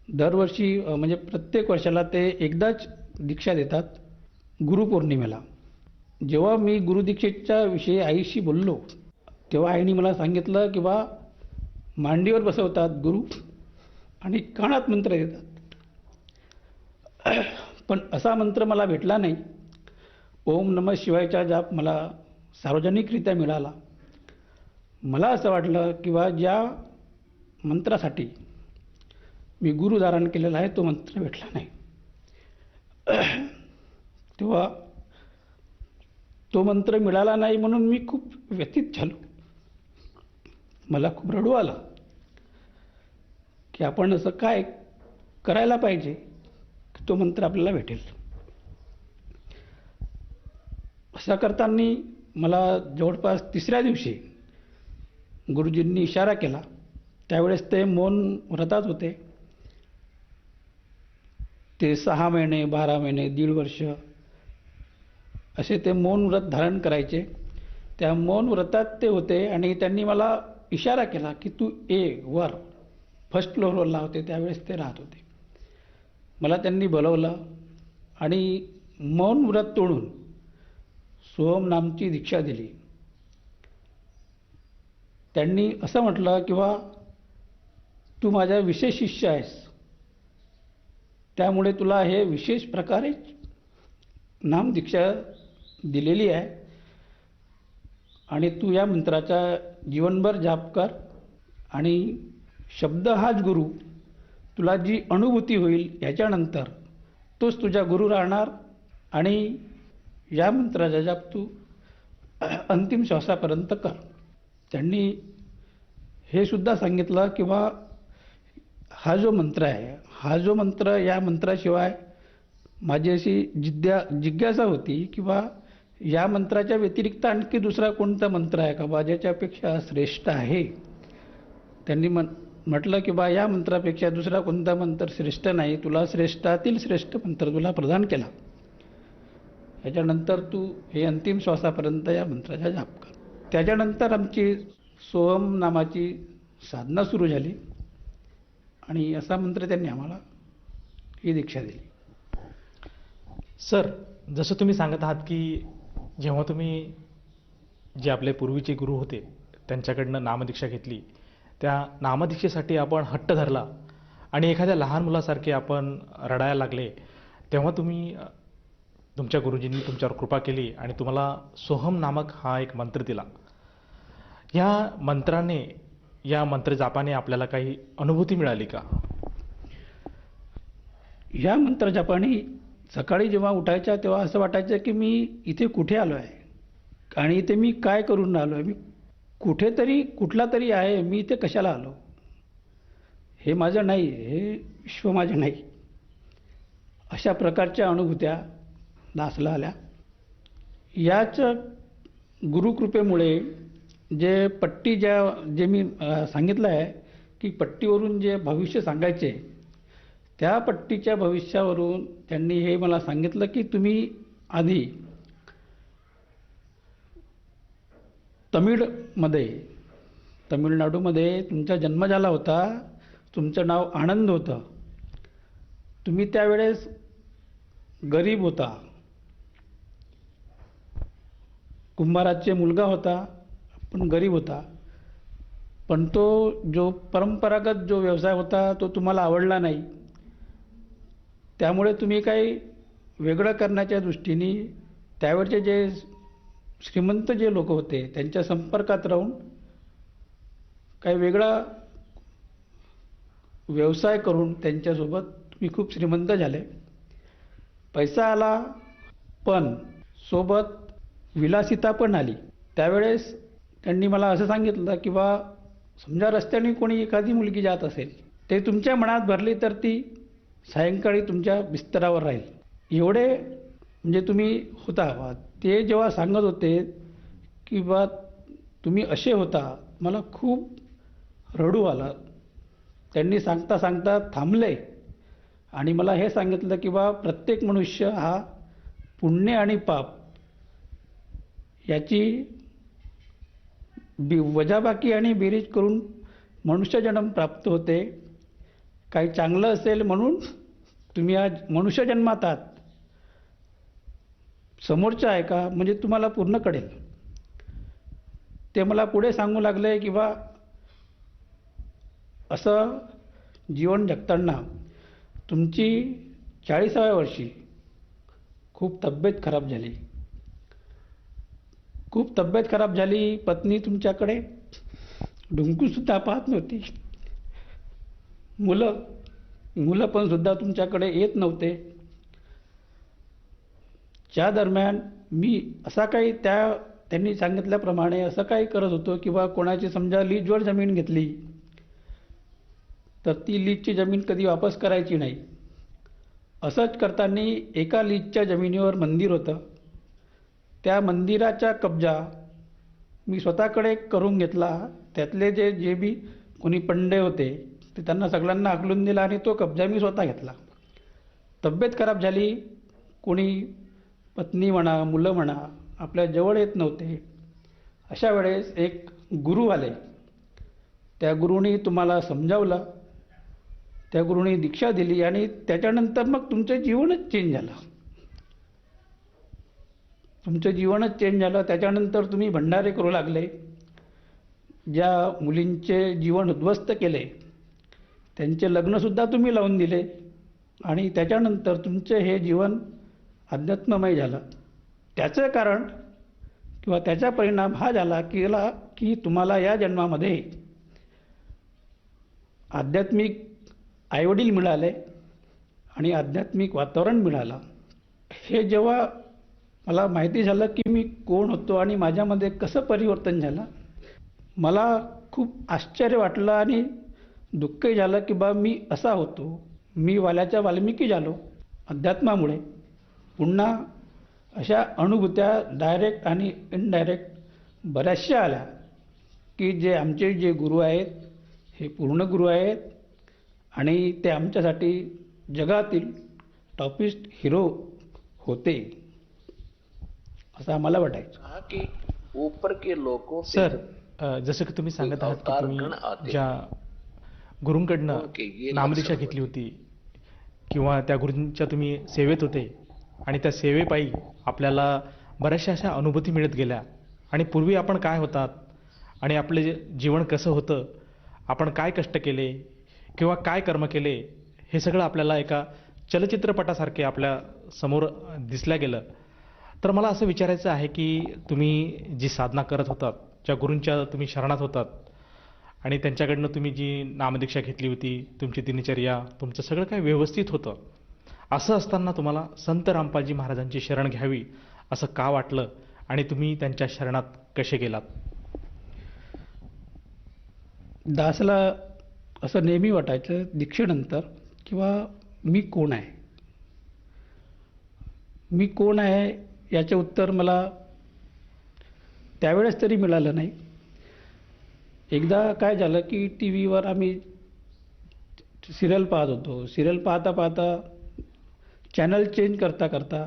दरवर्षी म्हणजे प्रत्येक वर्षाला ते एकदाच दीक्षा देतात, गुरुपौर्णिमेला. जेव्हा मी गुरुदीक्षेच्या विषयी आईशी बोललो तेव्हा आईने मला सांगितलं की बा मांडीवर बसवतात गुरु आणि कानात मंत्र देतात. पण असा मंत्र मला भेटला नाही. ओम नमः शिवायचा जाप मला सार्वजनिकरित्या मिळाला. मला असं वाटलं की बा ज्या मंत्रासाठी मी गुरु धारण केलेला आहे तो मंत्र भेटला नाही. तेव्हा तो मंत्र मिळाला नाही म्हणून मी खूप व्यथित झालो. मला खूप रडू आला की आपण असं काय करायला पाहिजे की तो मंत्र आपल्याला भेटेल. असं करताना मला जवळपास तिसऱ्या दिवशी गुरुजींनी इशारा केला. त्यावेळेस ते मौन व्रतात होते. ते 6 महिने, 12 महिने, 1.5 वर्ष असे ते मौन व्रत धारण करायचे. त्या मौन व्रतात ते होते आणि त्यांनी मला इशारा केला की तू वर फर्स्ट फ्लोअरला होते त्यावेळेस ते राहत होते. मला त्यांनी बोलवलं आणि मौन व्रत तोडून सोहम नामची दीक्षा दिली. त्यांनी असं म्हटलं की बा तू माझा विशेष शिष्य आहेस, त्यामुळे तुला हे विशेष प्रकारे नाम दीक्षा दिलेली आहे आणि तू या मंत्राचा जीवनभर जाप कर आणि शब्द हाच गुरु. तुला जी अनुभूती होईल ह्याच्यानंतर तोच तुझा गुरु राहणार आणि या मंत्राचा जाप तू अंतिम श्वासापर्यंत कर. त्यांनी हे सुद्धा सांगितलं की बा हा जो मंत्र आहे, हा जो मंत्र, या मंत्राशिवाय माझी अशी जिज्ञासा होती की बा या मंत्राच्या व्यतिरिक्त आणखी दुसरा कोणता मंत्र आहे का बा ज्याच्यापेक्षा श्रेष्ठ आहे. त्यांनी म्हटलं की बा या मंत्रापेक्षा दुसरा कोणता मंत्र श्रेष्ठ नाही, तुला श्रेष्ठातील श्रेष्ठ मंत्र तुला प्रदान केला. याच्यानंतर तू हे अंतिम श्वासापर्यंत या मंत्राचा जाप कर. त्याच्यानंतर आमची सोहम नामाची साधना सुरू झाली आणि असा मंत्र त्यांनी आम्हाला ही दीक्षा दिली. सर, जसं तुम्ही सांगत आहात की जेव्हा तुम्ही जे आपले पूर्वीचे गुरु होते त्यांच्याकडनं नामदीक्षा घेतली, त्या नामदीक्षेसाठी आपण हट्ट धरला आणि एखाद्या लहान मुलासारखे आपण रडायला लागले, तेव्हा तुम्ही तुमच्या गुरुजींनी तुमच्यावर कृपा केली आणि तुम्हाला सोहम नामक हा एक मंत्र दिला. या मंत्राने, या मंत्रजापाने आपल्याला काही अनुभूती मिळाली का? या मंत्रजापाने सकाळी जेव्हा उठायच्या तेव्हा असं वाटायचं की मी इथे कुठे आलो आहे आणि इथे मी काय करून आलो आहे, मी कुठेतरी कुठला तरी आहे, मी इथे कशाला आलो, हे माझं नाही, हे विश्व माझं नाही. अशा प्रकारच्या अनुभूत्या दासला आल्या. याच गुरुकृपेमुळे जे पट्टी जे मी सांगितलं आहे की पट्टीवरून जे भविष्य सांगायचे, त्या पट्टीच्या भविष्यावरून त्यांनी हे मला सांगितलं की तुम्ही आधी तमिळनाडूमध्ये तुमचा जन्म झाला होता, तुमचं नाव आनंद होतं, तुम्ही त्यावेळेस गरीब होता, कुंभाराचे मुलगा होता पण गरीब होता, पण तो जो परंपरागत जो व्यवसाय होता तो तुम्हाला आवडला नाही. त्यामुळे तुम्ही काही वेगळं करण्याच्या दृष्टीने त्यावेळचे जे श्रीमंत जे लोक होते त्यांच्या संपर्कात राहून काही वेगळा व्यवसाय करून त्यांच्यासोबत तुम्ही खूप श्रीमंत झाले. पैसा आला पण सोबत विलासिता पण आली. त्यावेळेस त्यांनी मला असं सांगितलं की बा समजा रस्त्याने कोणी एखादी मुलगी जात असेल, ते तुमच्या मनात भरली तर ती सायंकाळी तुमच्या बिस्तरावर राहील. एवढे म्हणजे तुम्ही होता बा. ते जेव्हा सांगत होते की बा तुम्ही असे होता, मला खूप रडू आलं. त्यांनी सांगता सांगता थांबले आणि मला हे सांगितलं की बा प्रत्येक मनुष्य हा पुण्य आणि पाप याची वजाबाकी आणि बेरीज करून मनुष्यजन्म प्राप्त होते. काही चांगलं असेल म्हणून तुम्ही आज मनुष्यजन्मात आहात. समोरचं आहे का म्हणजे तुम्हाला पूर्ण कळेल. ते मला पुढे सांगू लागले की बा असं जीवन जगताना तुमची 40व्या वर्षी खूप तब्येत खराब झाली. खूप तब्येत खराब झाली. पत्नी तुमच्याकडे डुंकूसुद्धा पाहत नव्हती. मुलं पण सुद्धा तुमच्याकडे येत नव्हते. त्या दरम्यान मी असा काही त्यांनी सांगितल्याप्रमाणे असं काही करत होतो की बा कोणाची समजा लीजवर जमीन घेतली तर ती लीजची जमीन कधी वापस करायची नाही. असंच करताना एका लीजच्या जमिनीवर मंदिर होतं. त्या मंदिराचा कब्जा मी स्वतःकडे करून घेतला. त्यातले जे बी कोणी पंडे होते ते त्यांना सगळ्यांना हाकलून दिला आणि तो कब्जा मी स्वतः घेतला. तब्येत खराब झाली. कोणी पत्नी म्हणा, मुलं म्हणा आपल्या जवळ येत नव्हते. अशा वेळेस एक गुरु आले. त्या गुरुनी तुम्हाला समजावलं. त्या गुरुनी दीक्षा दिली आणि त्याच्यानंतर मग तुमचं जीवनच चेंज झालं. तुमचं जीवनच चेंज झालं. त्याच्यानंतर तुम्ही भंडारे करू लागले. ज्या मुलींचे जीवन उद्ध्वस्त केले त्यांचे लग्नसुद्धा तुम्ही लावून दिले आणि त्याच्यानंतर तुमचे हे जीवन अध्यात्ममय झालं. त्याचं कारण किंवा त्याचा परिणाम हा झाला की तुम्हाला या जन्मामध्ये आध्यात्मिक आईवडील मिळाले आणि आध्यात्मिक वातावरण मिळालं. हे जेव्हा मला माहिती झालं की मी कोण होतो आणि माझ्यामध्ये कसं परिवर्तन झालं, मला खूप आश्चर्य वाटलं आणि दुःखही झालं की बा मी असा होतो. मी वाल्याच्या वाल्मिकी झालो अध्यात्मामुळे. पुन्हा अशा अनुभूत्या डायरेक्ट आणि इनडायरेक्ट बऱ्याचशा आल्या की जे आमचे जे गुरु आहेत हे पूर्ण गुरु आहेत आणि ते आमच्यासाठी जगातील टॉपिस्ट हिरो होते असं आम्हाला वाटायचं. कहा कि ऊपर के लोगों पे सर जसं की तुम्ही सांगत आहात की अवतार गण तुम्ही आते. ज्या गुरूंकडनं ओके, ये नामदीक्षा लक्षात घेतली होती किंवा त्या गुरूंच्या तुम्ही सेवेत होते आणि त्या सेवेपायी आपल्याला बऱ्याचशा अशा अनुभूती मिळत गेल्या आणि पूर्वी आपण काय होतात आणि आपले जीवन कसं होतं, आपण काय कष्ट केले किंवा काय कर्म केले, हे सगळं आपल्याला एका चलचित्रपटासारखे आपल्या समोर दिसल्या गेलं. तर मला असं विचारायचं आहे की तुम्ही जी साधना करत होतात, ज्या गुरूंच्या तुम्ही शरणात होतात आणि त्यांच्याकडनं तुम्ही जी नामदीक्षा घेतली होती, तुमची दिनचर्या, तुमचं सगळं काही व्यवस्थित होतं, असं असताना तुम्हाला संत रामपालजी महाराजांची शरण घ्यावी असं का वाटलं आणि तुम्ही त्यांच्या शरणात कसे गेलात? दासला असं नेहमी वाटायचं दीक्षेनंतर किंवा मी कोण आहे. मी कोण आहे याचे उत्तर मला त्यावेळेस तरी मिळालं नाही. एकदा काय झालं की टी व्हीवर आम्ही सिरियल पाहत होतो. सिरियल पाहता पाहता चॅनल चेंज करता करता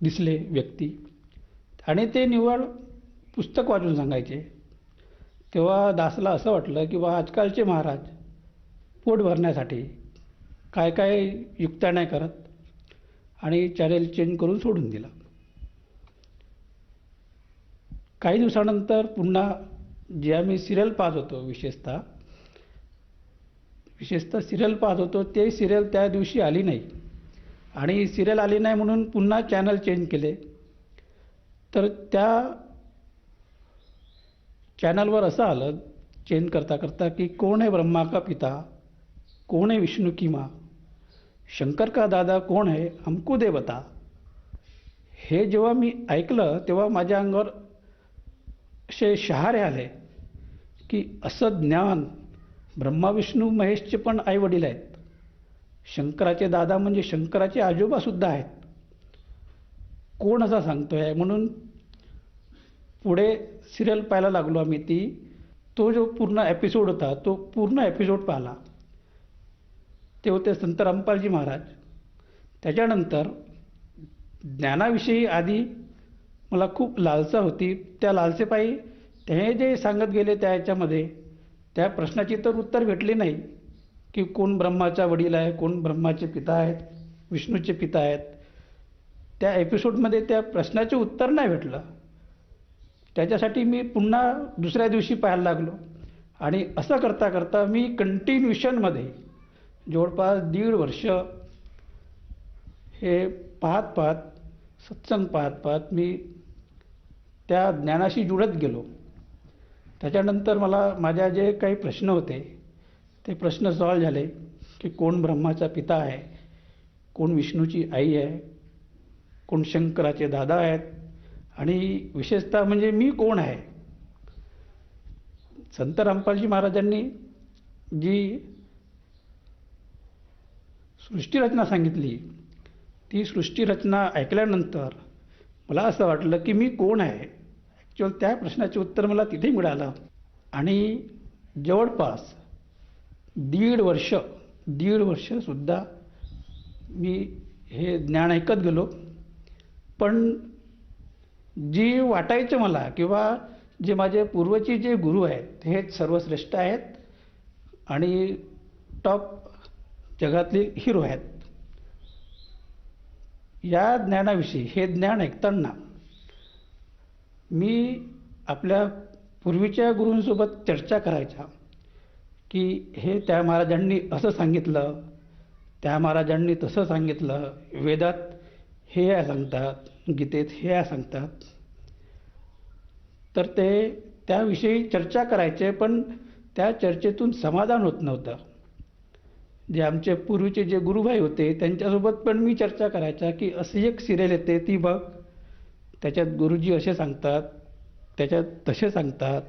दिसले व्यक्ती आणि ते निव्वळ पुस्तक वाचून सांगायचे. तेव्हा दासला असं वाटलं की बा आजकालचे महाराज पोट भरण्यासाठी काय काय युक्त्या नाही करत आणि चॅनल चेंज करून सोडून दिला. काही दिवसानंतर पुन्हा जे आम्ही सिरियल पाहत होतो, विशेषतः सिरियल पाहत होतो, ते सिरियल त्या दिवशी आली नाही आणि सिरियल आली नाही म्हणून पुन्हा चॅनल चेंज केले. तर त्या चॅनलवर असं आलं चेंज करता करता की कौन है ब्रह्मा का पिता, कौन है विष्णु की माँ, शंकर का दादा कौन है हमको दे बता. हे जेव्हा मी ऐकलं तेव्हा माझ्या अंगावर असे शहारे आले की असं ज्ञान ब्रह्मा विष्णू महेशचे पण आईवडील आहेत, शंकराचे दादा म्हणजे शंकराचे आजोबासुद्धा आहेत, कोण असा सांगतोय. म्हणून पुढे सिरियल पाहायला लागलो आम्ही. तो जो पूर्ण एपिसोड होता तो पूर्ण एपिसोड पाहिला. ते होते संत रामपालजी महाराज. त्याच्यानंतर ज्ञानाविषयी आधी मला खूप लालसा होती. त्या लालसेपायी ते जे सांगत गेले त्या ह्याच्यामध्ये त्या प्रश्नाची तर उत्तर भेटली नाही की कोण ब्रह्माचा वडील आहे, कोण ब्रह्माचे पिता आहेत, विष्णूचे पिता आहेत. त्या एपिसोडमध्ये त्या प्रश्नाचे उत्तर नाही भेटलं. त्याच्यासाठी मी पुन्हा दुसऱ्या दिवशी पाहायला लागलो आणि असं करता करता मी कंटिन्युशनमध्ये जवळपास 1.5 वर्ष हे पाहत पाहत सत्संग पाहत पाहत मी त्या ज्ञानाशी जुळत गेलो. त्याच्यानंतर मला माझ्या जे काही प्रश्न होते ते प्रश्न सॉल्व झाले की कोण ब्रह्माचा पिता आहे, कोण विष्णूची आई आहे, कोण शंकराचे दादा आहेत आणि विशेषतः म्हणजे मी कोण आहे. संत रामपालजी महाराजांनी जी सृष्टीरचना सांगितली ती सृष्टीरचना ऐकल्यानंतर मला असं वाटलं की मी कोण आहे. ॲक्च्युअल त्या प्रश्नाचे उत्तर मला तिथे मिळालं आणि जवळपास 1.5 वर्षसुद्धा मी हे ज्ञान ऐकत गेलो. पण जी वाटायचं मला किंवा जे माझे पूर्वचे जे गुरु आहेत हे सर्वश्रेष्ठ आहेत आणि टॉप जगातले हिरो आहेत. या ज्ञानाविषयी हे ज्ञान ऐकताना मी आपल्या पूर्वीच्या गुरूंसोबत चर्चा करायचा की हे त्या महाराजांनी असं सांगितलं, त्या महाराजांनी तसं सांगितलं, वेदात हे या सांगतात, गीतेत हे या सांगतात. तर ते त्याविषयी चर्चा करायचे पण त्या चर्चेतून समाधान होत नव्हतं. जे आमचे पूर्वीचे जे गुरुभाई होते त्यांच्यासोबत पण मी चर्चा करायचा की अशी एक सिरियल येते ती बघ, त्याच्यात गुरुजी असे सांगतात, त्याच्यात तसे सांगतात.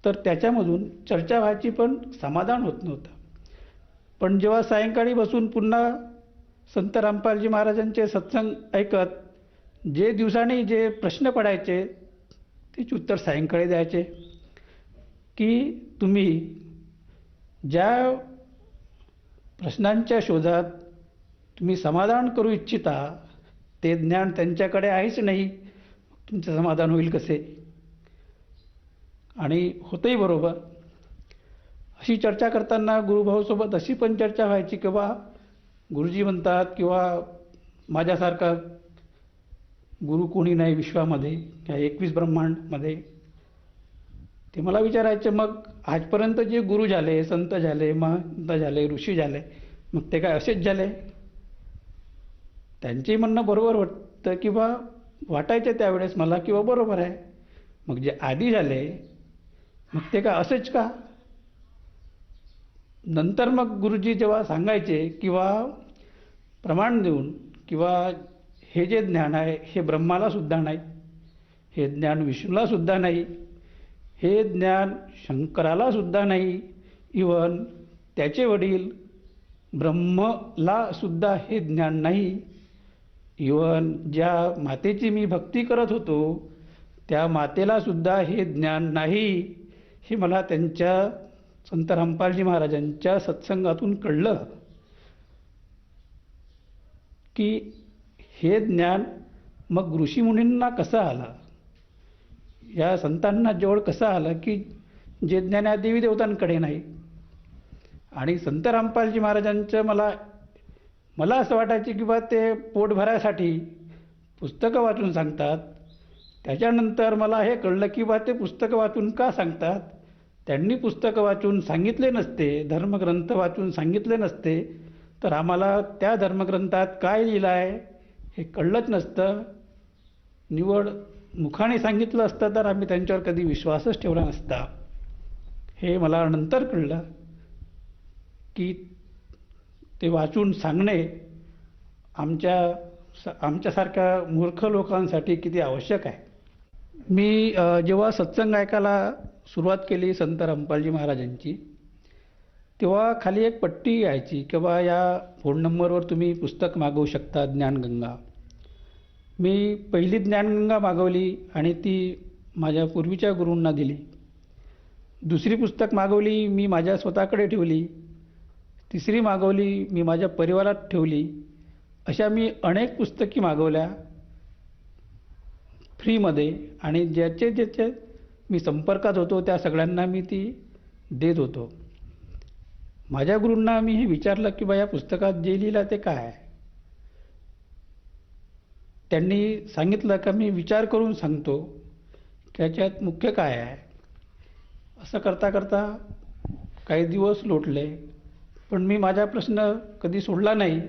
तर त्याच्यामधून चर्चा व्हायची पण समाधान होत नव्हतं. पण जेव्हा सायंकाळी बसून पुन्हा संत रामपालजी महाराजांचे सत्संग ऐकत जे दिवसाने जे प्रश्न पडायचे तेच उत्तर सायंकाळी द्यायचे की तुम्ही ज्या प्रश्नांच्या शोधात तुम्ही समाधान करू इच्छिता ते ज्ञान त्यांच्याकडे आहेच नाही, तुमचं समाधान होईल कसे. आणि होतंही बरोबर. अशी चर्चा करताना गुरुभाऊसोबत अशी पण चर्चा व्हायची किंवा गुरुजी म्हणतात किंवा माझ्यासारखा गुरु कोणी नाही विश्वामध्ये या 21 ब्रह्मांडमध्ये. ते मला विचारायचे मग आजपर्यंत जे गुरु झाले, संत झाले, महंत झाले, ऋषी झाले, मग ते काय असेच झाले. त्यांचेही म्हणणं बरोबर वाटतं किंवा वाटायचं त्यावेळेस मला किंवा बरोबर आहे. मग जे आधी झाले मग ते काय असेच का. नंतर मग गुरुजी जेव्हा सांगायचे किंवा प्रमाण देऊन किंवा हे जे ज्ञान आहे हे ब्रह्माला सुद्धा नाही, हे ज्ञान विष्णूला सुद्धा नाही, हे ज्ञान शंकराला सुद्धा नाही, इवन त्याचे वडील ब्रह्मला सुद्धा हे ज्ञान नाही, इवन ज्या मातेची मी भक्ती करत होतो त्या मातेला सुद्धा हे ज्ञान नाही. हे मला त्यांच्या संत रामपालजी महाराजांच्या सत्संगातून कळलं की हे ज्ञान मग ऋषीमुनींना कसं आलं, या संतांना जवळ कसं आलं की जे ज्ञान या देवी देवतांकडे नाही. आणि संत रामपालजी महाराजांचं मला असं वाटायचं की बा ते पोट भरायसाठी पुस्तकं वाचून सांगतात. त्याच्यानंतर मला हे कळलं की बा ते पुस्तकं वाचून का सांगतात. त्यांनी पुस्तकं वाचून सांगितले नसते, धर्मग्रंथ वाचून सांगितले नसते तर आम्हाला त्या धर्मग्रंथात काय लिहिलं आहे हे कळलंच नसतं. निवड मुखाने सांगितलं असतं तर आम्ही त्यांच्यावर कधी विश्वासच ठेवला नसता. हे मला नंतर कळलं की ते वाचून सांगणे आमच्या आमच्यासारख्या मूर्ख लोकांसाठी किती आवश्यक आहे. मी जेव्हा सत्संग ऐकायला सुरुवात केली संत रामपालजी महाराजांची, तेव्हा खाली एक पट्टी यायची की बा या फोन नंबरवर तुम्ही पुस्तक मागवू शकता, ज्ञानगंगा. मी पहिली ज्ञानगंगा मागवली आणि ती माझ्या पूर्वीच्या गुरूंना दिली. दुसरी पुस्तक मागवली, मी माझ्या स्वतःकडे ठेवली. तिसरी मागवली, मी माझ्या परिवारात ठेवली. अशा मी अनेक पुस्तकी मागवल्या फ्रीमध्ये, आणि ज्याचे मी संपर्कात होतो त्या सगळ्यांना मी ती देत होतो. माझ्या गुरूंना मी हे विचारलं की बा या पुस्तकात जे लिहिलं ते काय आहे. त्यांनी सांगितलं का मी विचार करून सांगतो की याच्यात मुख्य काय आहे. असं करता करता काही दिवस लोटले, पण मी माझा प्रश्न कधी सोडला नाही.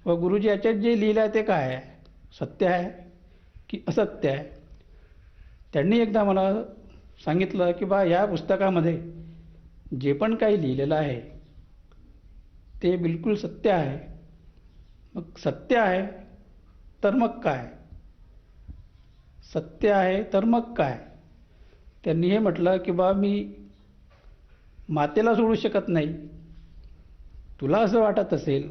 व गुरुजी याच्यात जे लिहिलं आहे ते काय आहे, सत्य आहे की असत्य आहे. त्यांनी एकदा मला सांगितलं की बा या पुस्तकामध्ये जे पण काही लिहिलेलं आहे ते बिलकुल सत्य आहे. मग सत्य आहे तर मग काय, सत्य आहे तर मग काय. त्यांनी हे म्हटलं की बा मी मातेला सोडू शकत नाही. तुला असं वाटत असेल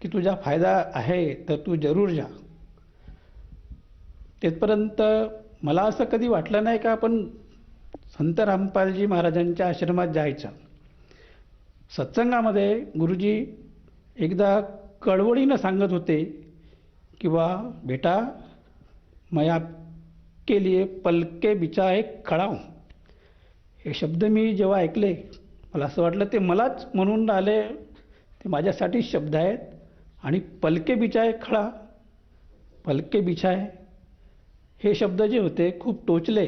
की तुझा फायदा आहे तर तू जरूर जा. तेथपर्यंत मला असं कधी वाटलं नाही का आपण संत रामपालजी महाराजांच्या आश्रमात जायचं. सत्संगामध्ये गुरुजी एकदा कळवळीनं सांगत होते की बा बेटा, मैं आपके लिए पलके बिछाए खडा हूं. हे शब्द मी जेव्हा ऐकले मला असं वाटलं ते मलाच म्हणून आले, ते माझ्यासाठी शब्द आहेत. आणि पलके बिछाए खडा, पलके बिछाए हे शब्द जे होते खूप टोचले.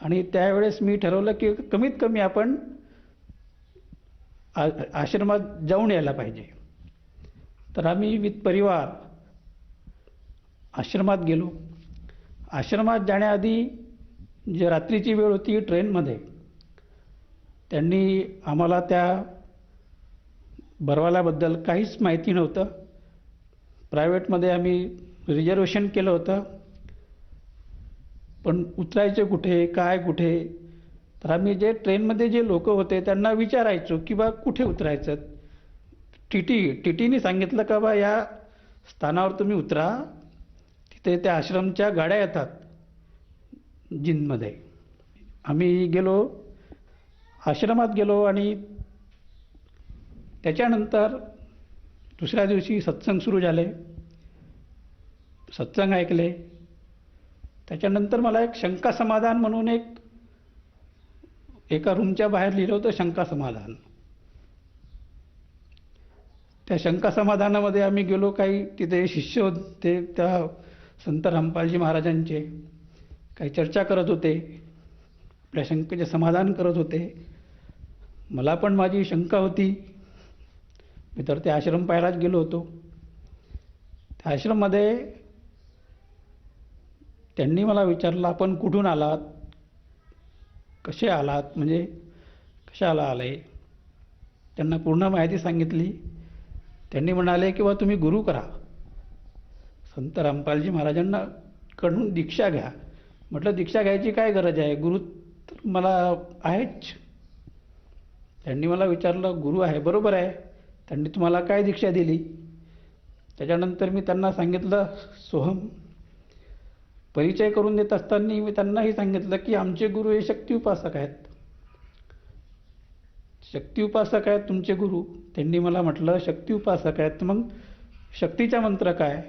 आणि त्यावेळेस मी ठरवलं की कमीत कमी आपण आश्रमात जाऊन यायला पाहिजे. तर आम्ही विथ परिवार आश्रमात गेलो. आश्रमात जाण्याआधी जे रात्रीची वेळ होती ट्रेनमध्ये, त्यांनी आम्हाला त्या बरवाल्याबद्दल काहीच माहिती नव्हतं. प्रायव्हेटमध्ये आम्ही रिझर्वेशन केलं होतं, पण उतरायचे कुठे, काय कुठे. तर आम्ही जे ट्रेनमध्ये जे लोक होते त्यांना विचारायचो की बा कुठे उतरायचं. टीटीने सांगितलं का बा या स्थानावर तुम्ही उतरा, तिथे त्या आश्रमच्या गाड्या येतात जिनमध्ये. आम्ही गेलो, आश्रमात गेलो आणि त्याच्यानंतर दुसऱ्या दिवशी सत्संग सुरू झाले. सत्संग ऐकले. त्याच्यानंतर मला एक शंका समाधान म्हणून एका रूमच्या बाहेर लिहिलं होतं शंका समाधान. त्या शंका समाधानामध्ये आम्ही गेलो. काही तिथे शिष्य होते त्या संत रामपालजी महाराजांचे, काही चर्चा करत होते, आपल्या शंकेचे समाधान करत होते. मला पण माझी शंका होती. मी तर ते आश्रम पाहायलाच गेलो होतो. त्या आश्रममध्ये त्यांनी मला विचारलं आपण कुठून आलात, कसे आलात, म्हणजे कशाला आले. त्यांना पूर्ण माहिती सांगितली. त्यांनी म्हणाले की बा तुम्ही गुरु करा, संत रामपालजी महाराजांना कडून दीक्षा घ्या. म्हटलं दीक्षा घ्यायची काय गरज आहे, गुरु तर मला आहेच. त्यांनी मला विचारलं गुरु आहे, बरोबर आहे, त्यांनी तुम्हाला काय दीक्षा दिली. त्याच्यानंतर मी त्यांना सांगितलं सोहम. परिचय करून देत असताना मी त्यांनाही सांगितलं की आमचे गुरु हे शक्ती उपासक आहेत. शक्ती उपासक आहेत तुमचे गुरु. त्यांनी मला म्हटलं शक्ती उपासक आहेत, मग शक्तीचा मंत्र काय.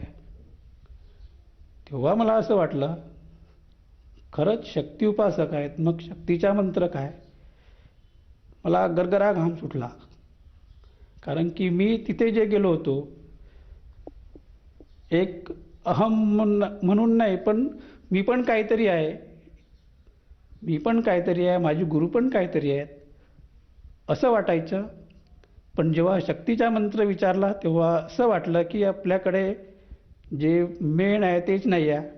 तेव्हा मला असं वाटलं खरंच शक्ती उपासक आहेत, मग शक्तीचा मंत्र काय. मला गरगरा घाम सुटला. कारण की मी तिथे जे गेलो होतो एक अहम म्हणून नाही, पण मी पण काहीतरी आहे, मी पण काहीतरी आहे, माझे गुरु पण काहीतरी आहेत असं वाटायचं. पण जेव्हा शक्तीचा मंत्र विचारला तेव्हा असं वाटलं की आपल्याकडे जे मेन आहे तेच नाही आहे.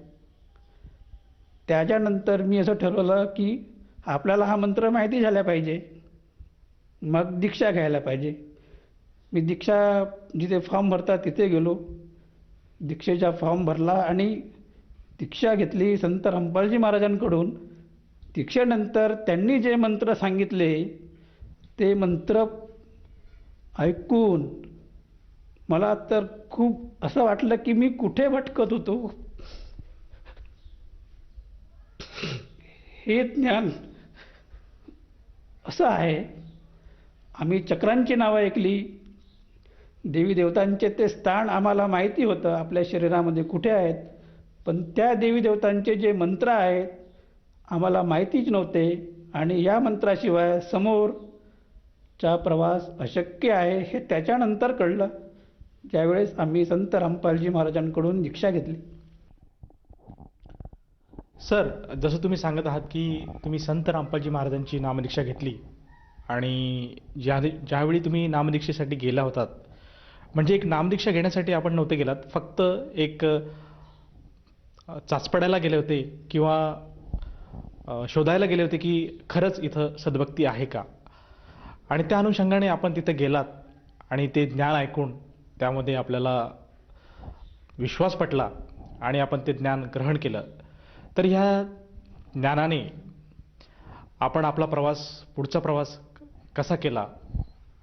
त्याच्यानंतर मी असं ठरवलं की आपल्याला हा मंत्र माहिती झाला पाहिजे, मग दीक्षा घ्यायला पाहिजे. मी दीक्षा जिथे फॉर्म भरतात तिथे गेलो. दीक्षेचा फॉर्म भरला आणि दीक्षा घेतली संत रामपालजी महाराजांकडून. दीक्षेनंतर त्यांनी जे मंत्र सांगितले ते मंत्र ऐकून मला तर खूप असं वाटलं की मी कुठे भटकत होतो. हे ज्ञान असं आहे. आम्ही चक्रांची नावं ऐकली, देवी देवतांचे ते स्थान आम्हाला माहिती होतं आपल्या शरीरामध्ये कुठे आहेत, पण त्या देवी देवतांचे जे मंत्र आहेत आम्हाला माहितीच नव्हते. आणि या मंत्राशिवाय समोरचा प्रवास अशक्य आहे हे त्याच्यानंतर कळलं, ज्यावेळेस आम्ही संत रामपालजी महाराजांकडून दीक्षा घेतली. सर, जसं तुम्ही सांगत आहात की तुम्ही संत रामपालजी महाराजांची नामदीक्षा घेतली आणि ज्यावेळी तुम्ही नामदीक्षेसाठी गेला होतात, म्हणजे एक नामदीक्षा घेण्यासाठी आपण नव्हते गेलात, फक्त एक चाचपडायला गेले होते किंवा शोधायला गेले होते की खरंच इथं सद्भक्ती आहे का, आणि त्या अनुषंगाने आपण तिथं गेलात आणि ते ज्ञान ऐकून त्यामध्ये आपल्याला विश्वास पटला आणि आपण ते ज्ञान ग्रहण केलं. तर ह्या ज्ञानाने आपण आपला पुढचा प्रवास कसा केला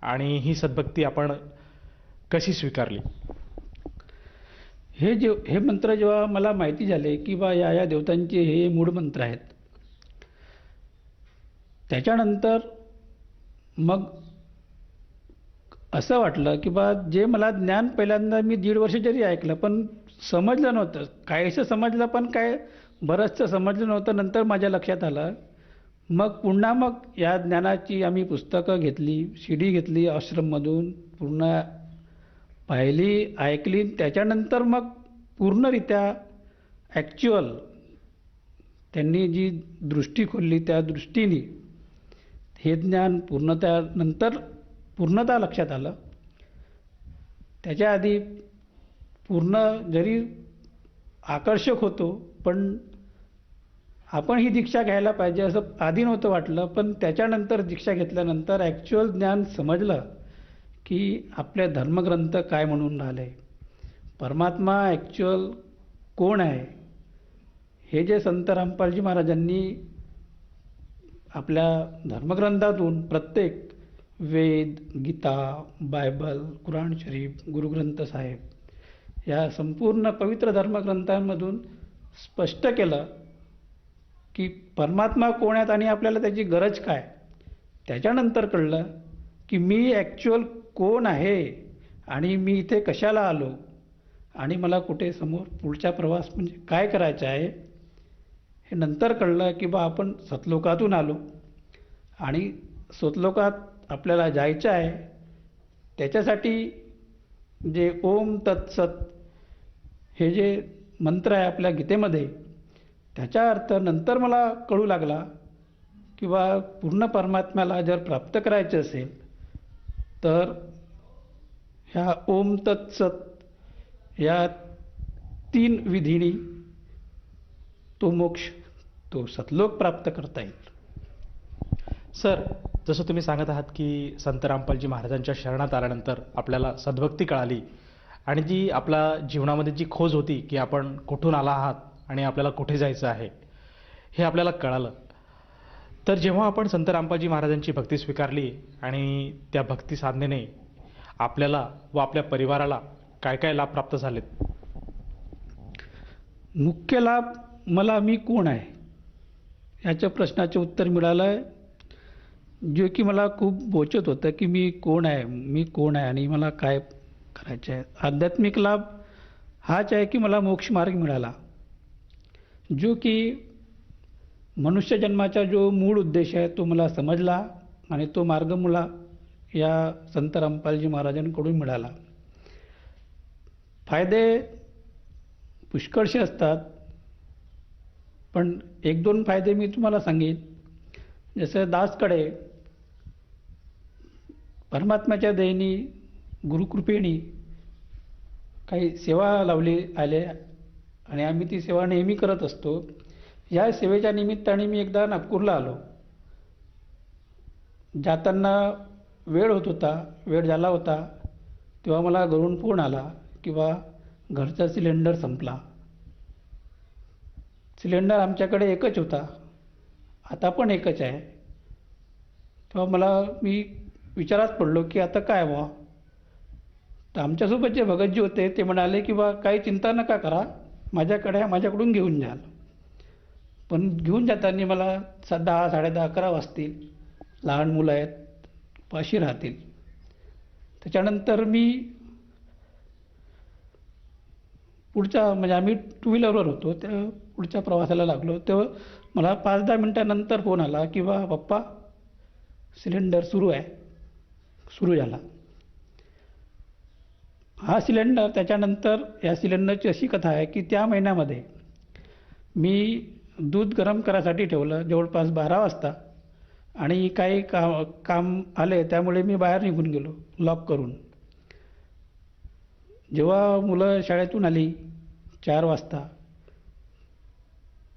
आणि ही सद्भक्ती आपण कशी स्वीकारली? हे मंत्र जेव्हा मला माहिती झाले की बा या देवतांचे हे मूळ मंत्र आहेत, त्याच्यानंतर मग असं वाटलं की बा जे मला ज्ञान पहिल्यांदा मी 1.5 वर्ष जरी ऐकलं पण समजलं नव्हतं. काहीसं समजलं पण काय बरंचसं समजलं नव्हतं. नंतर माझ्या लक्षात आलं. मग पुन्हा या ज्ञानाची आम्ही पुस्तकं घेतली, CD घेतली आश्रममधून, पूर्ण पाहिली, ऐकली. त्याच्यानंतर मग पूर्णरित्या ॲक्च्युअल त्यांनी जी दृष्टी खोलली त्या दृष्टीने हे ज्ञान पूर्णतः लक्षात आलं. त्याच्या आधी पूर्ण जरी आकर्षक होतो पण आपण ही दीक्षा घ्यायला पाहिजे असं आधी नव्हतं वाटलं, पण त्याच्यानंतर दीक्षा घेतल्यानंतर ॲक्च्युअल ज्ञान समजलं की आपले धर्मग्रंथ काय म्हणून राहिले, परमात्मा ॲक्च्युअल कोण आहे, हे जे संत रामपालजी महाराजांनी आपल्या धर्मग्रंथातून प्रत्येक वेद, गीता, बायबल, कुराण शरीफ, गुरुग्रंथ साहेब या संपूर्ण पवित्र धर्मग्रंथांमधून स्पष्ट केलं की परमात्मा कोण आहेत आणि आपल्याला त्याची गरज काय. त्याच्यानंतर कळलं की मी ॲक्च्युअल कोण आहे आणि मी इथे कशाला आलो आणि मला कुठे समोर पुढचा प्रवास म्हणजे काय करायचा आहे हे नंतर कळलं की बा आपण सतलोकातून आलो आणि सतलोकात आपल्याला जायचं आहे. त्याच्यासाठी जे ओम तत्सत हे जे मंत्र आहे आपल्या गीतेमध्ये, त्याचा अर्थ नंतर मला कळू लागला की बा पूर्ण परमात्म्याला जर प्राप्त करायचे असेल तर ह्या ओम तत्सत या 3 विधीनी तो मोक्ष, तो सतलोक प्राप्त करता येईल. सर, जसं तुम्ही सांगत आहात की संत रामपालजी महाराजांच्या शरणात आल्यानंतर आपल्याला सद्भक्ती कळाली आणि जी आपल्या जीवनामध्ये जी खोज होती की आपण कुठून आला आहात आणि आपल्याला कुठे जायचं आहे हे आपल्याला कळालं. तर जेव्हा आपण संत रामपालजी महाराजांची भक्ती स्वीकारली आणि त्या भक्ती साधनेने आपल्याला व आपल्या परिवाराला काय काय लाभ प्राप्त झालेत? मुख्य लाभ मला मी कोण आहे याच्या प्रश्नाचे उत्तर मिळालं आहे, जे की मला खूप बोचत होतं की मी कोण आहे आणि मला काय करायचं आहे. आध्यात्मिक लाभ हाच आहे की मला मोक्ष मार्ग मिळाला, जो की मनुष्य जन्माचा जो मूळ उद्देश आहे तो मला समजला आणि तो मार्ग मला या संत रामपालजी महाराजांकडून मिळाला. फायदे पुष्कळसे असतात, पण 1-2 फायदे मी तुम्हाला सांगेन. जसं दासकडे परमात्म्याच्या दयेने, गुरुकृपेने काही सेवा लावली आले आणि आम्ही ती सेवा नेहमी करत असतो. या सेवेच्या निमित्ताने मी एकदा नागपूरला आलो. जाताना वेळ झाला होता, तेव्हा मला घरून फोन आला की बा घरचा सिलेंडर संपला. सिलेंडर आमच्याकडे एकच होता, आता पण एकच आहे. तेव्हा मी विचारात पडलो की आता काय व्हावं. तर आमच्यासोबत जे भगतजी होते ते म्हणाले की बा काही चिंता नका करा, माझ्याकडून घेऊन जाल. पण घेऊन जाताना मला 10, 10:30, 11 वाजतील. लहान मुलं आहेत, पाशी राहतील. त्याच्यानंतर मी म्हणजे आम्ही 2 व्हीलरवर होतो, त्या पुढच्या प्रवासाला लागलो. तेव्हा मला 5-10 मिनटानंतर फोन आला की बा पप्पा सिलेंडर सुरू झाला. हा सिलेंडर त्याच्यानंतर या सिलेंडरची अशी कथा आहे की त्या महिन्यामध्ये मी दूध गरम करायसाठी ठेवलं जवळपास 12 वाजता आणि काही काम आले त्यामुळे मी बाहेर निघून गेलो लॉक करून. जेव्हा मुलं शाळेतून आली 4 वाजता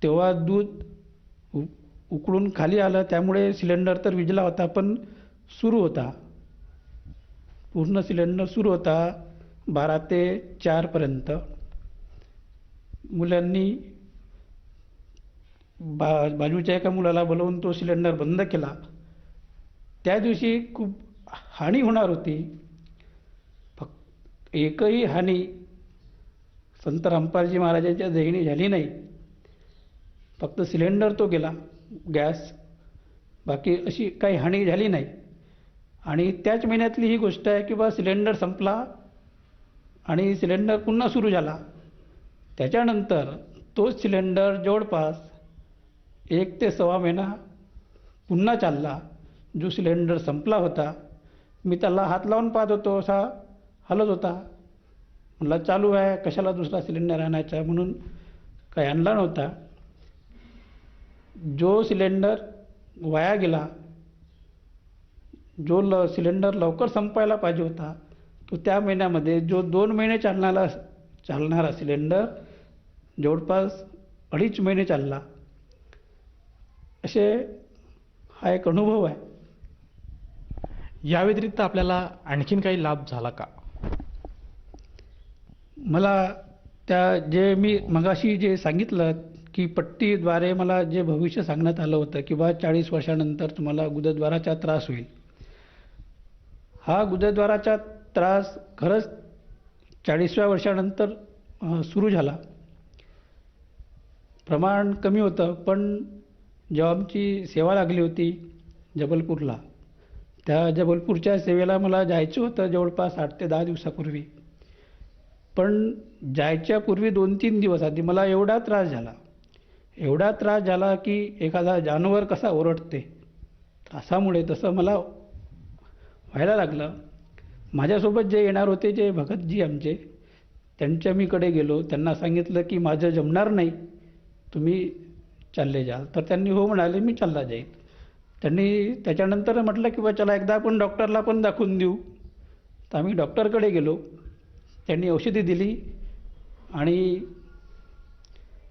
तेव्हा दूध उकळून खाली आलं, त्यामुळे सिलेंडर तर विझला होता पण सुरू होता. पूर्ण सिलेंडर सुरू होता 12 ते 4 पर्यंत. मुलांनी बाजूच्या एका मुलाला बोलवून तो सिलेंडर बंद केला. त्या दिवशी खूप हानी होणार होती. फक्त एकही हानी संत रामपालजी महाराजांच्या देहीने झाली नाही. फक्त सिलेंडर तो गेला, गॅस, बाकी अशी काही हानी झाली नाही. आणि त्याच महिन्यातली ही गोष्ट आहे की बा सिलेंडर संपला आणि सिलेंडर पुन्हा सुरू झाला. त्याच्यानंतर तोच सिलेंडर जवळपास 1 ते सव्वा महिना पुन्हा चालला. जो सिलेंडर संपला होता मी त्याला हात लावून पाहत होतो, असा हलत होता. म्हणला चालू आहे, कशाला दुसरा सिलेंडर आणायचा, म्हणून काही आणला नव्हता. जो सिलेंडर वाया गेला, जो सिलेंडर लवकर संपायला पाहिजे होता, तो त्या महिन्यामध्ये जो 2 महिने चालणारा सिलेंडर जवळपास 2.5 महिने चालला. असे हा एक अनुभव आहे. या व्यतिरिक्त आपल्याला आणखीन काही लाभ झाला का? मला जे मी मगाशी जे सांगितलं की पट्टीद्वारे मला जे भविष्य सांगण्यात आलं होतं की बा 40 वर्षानंतर तुम्हाला गुदद्वाराचा त्रास होईल. हा गुदद्वाराचा त्रास खरंच 40व्या वर्षानंतर सुरू झाला. प्रमाण कमी होतं, पण जेव्हा आमची सेवा लागली होती जबलपूरला, त्या जबलपूरच्या सेवेला मला जायचं होतं जवळपास 8 ते 10 दिवसापूर्वी. पण जायच्या पूर्वी 2-3 दिवस आधी मला एवढा त्रास झाला की एखादा जानवर कसा ओरडते त्रासामुळे, तसं मला व्हायला लागलं. माझ्यासोबत जे येणार होते, जे भगतजी आमचे, त्यांच्या मी कडे गेलो. त्यांना सांगितलं की माझं जमणार नाही, तुम्ही चालले जाल. तर त्यांनी हो म्हणाले, मी चालला जाईल. त्यांनी त्याच्यानंतर म्हटलं की बा चला एकदा आपण डॉक्टरला पण दाखवून देऊ. तर आम्ही डॉक्टरकडे गेलो. त्यांनी औषधी दिली आणि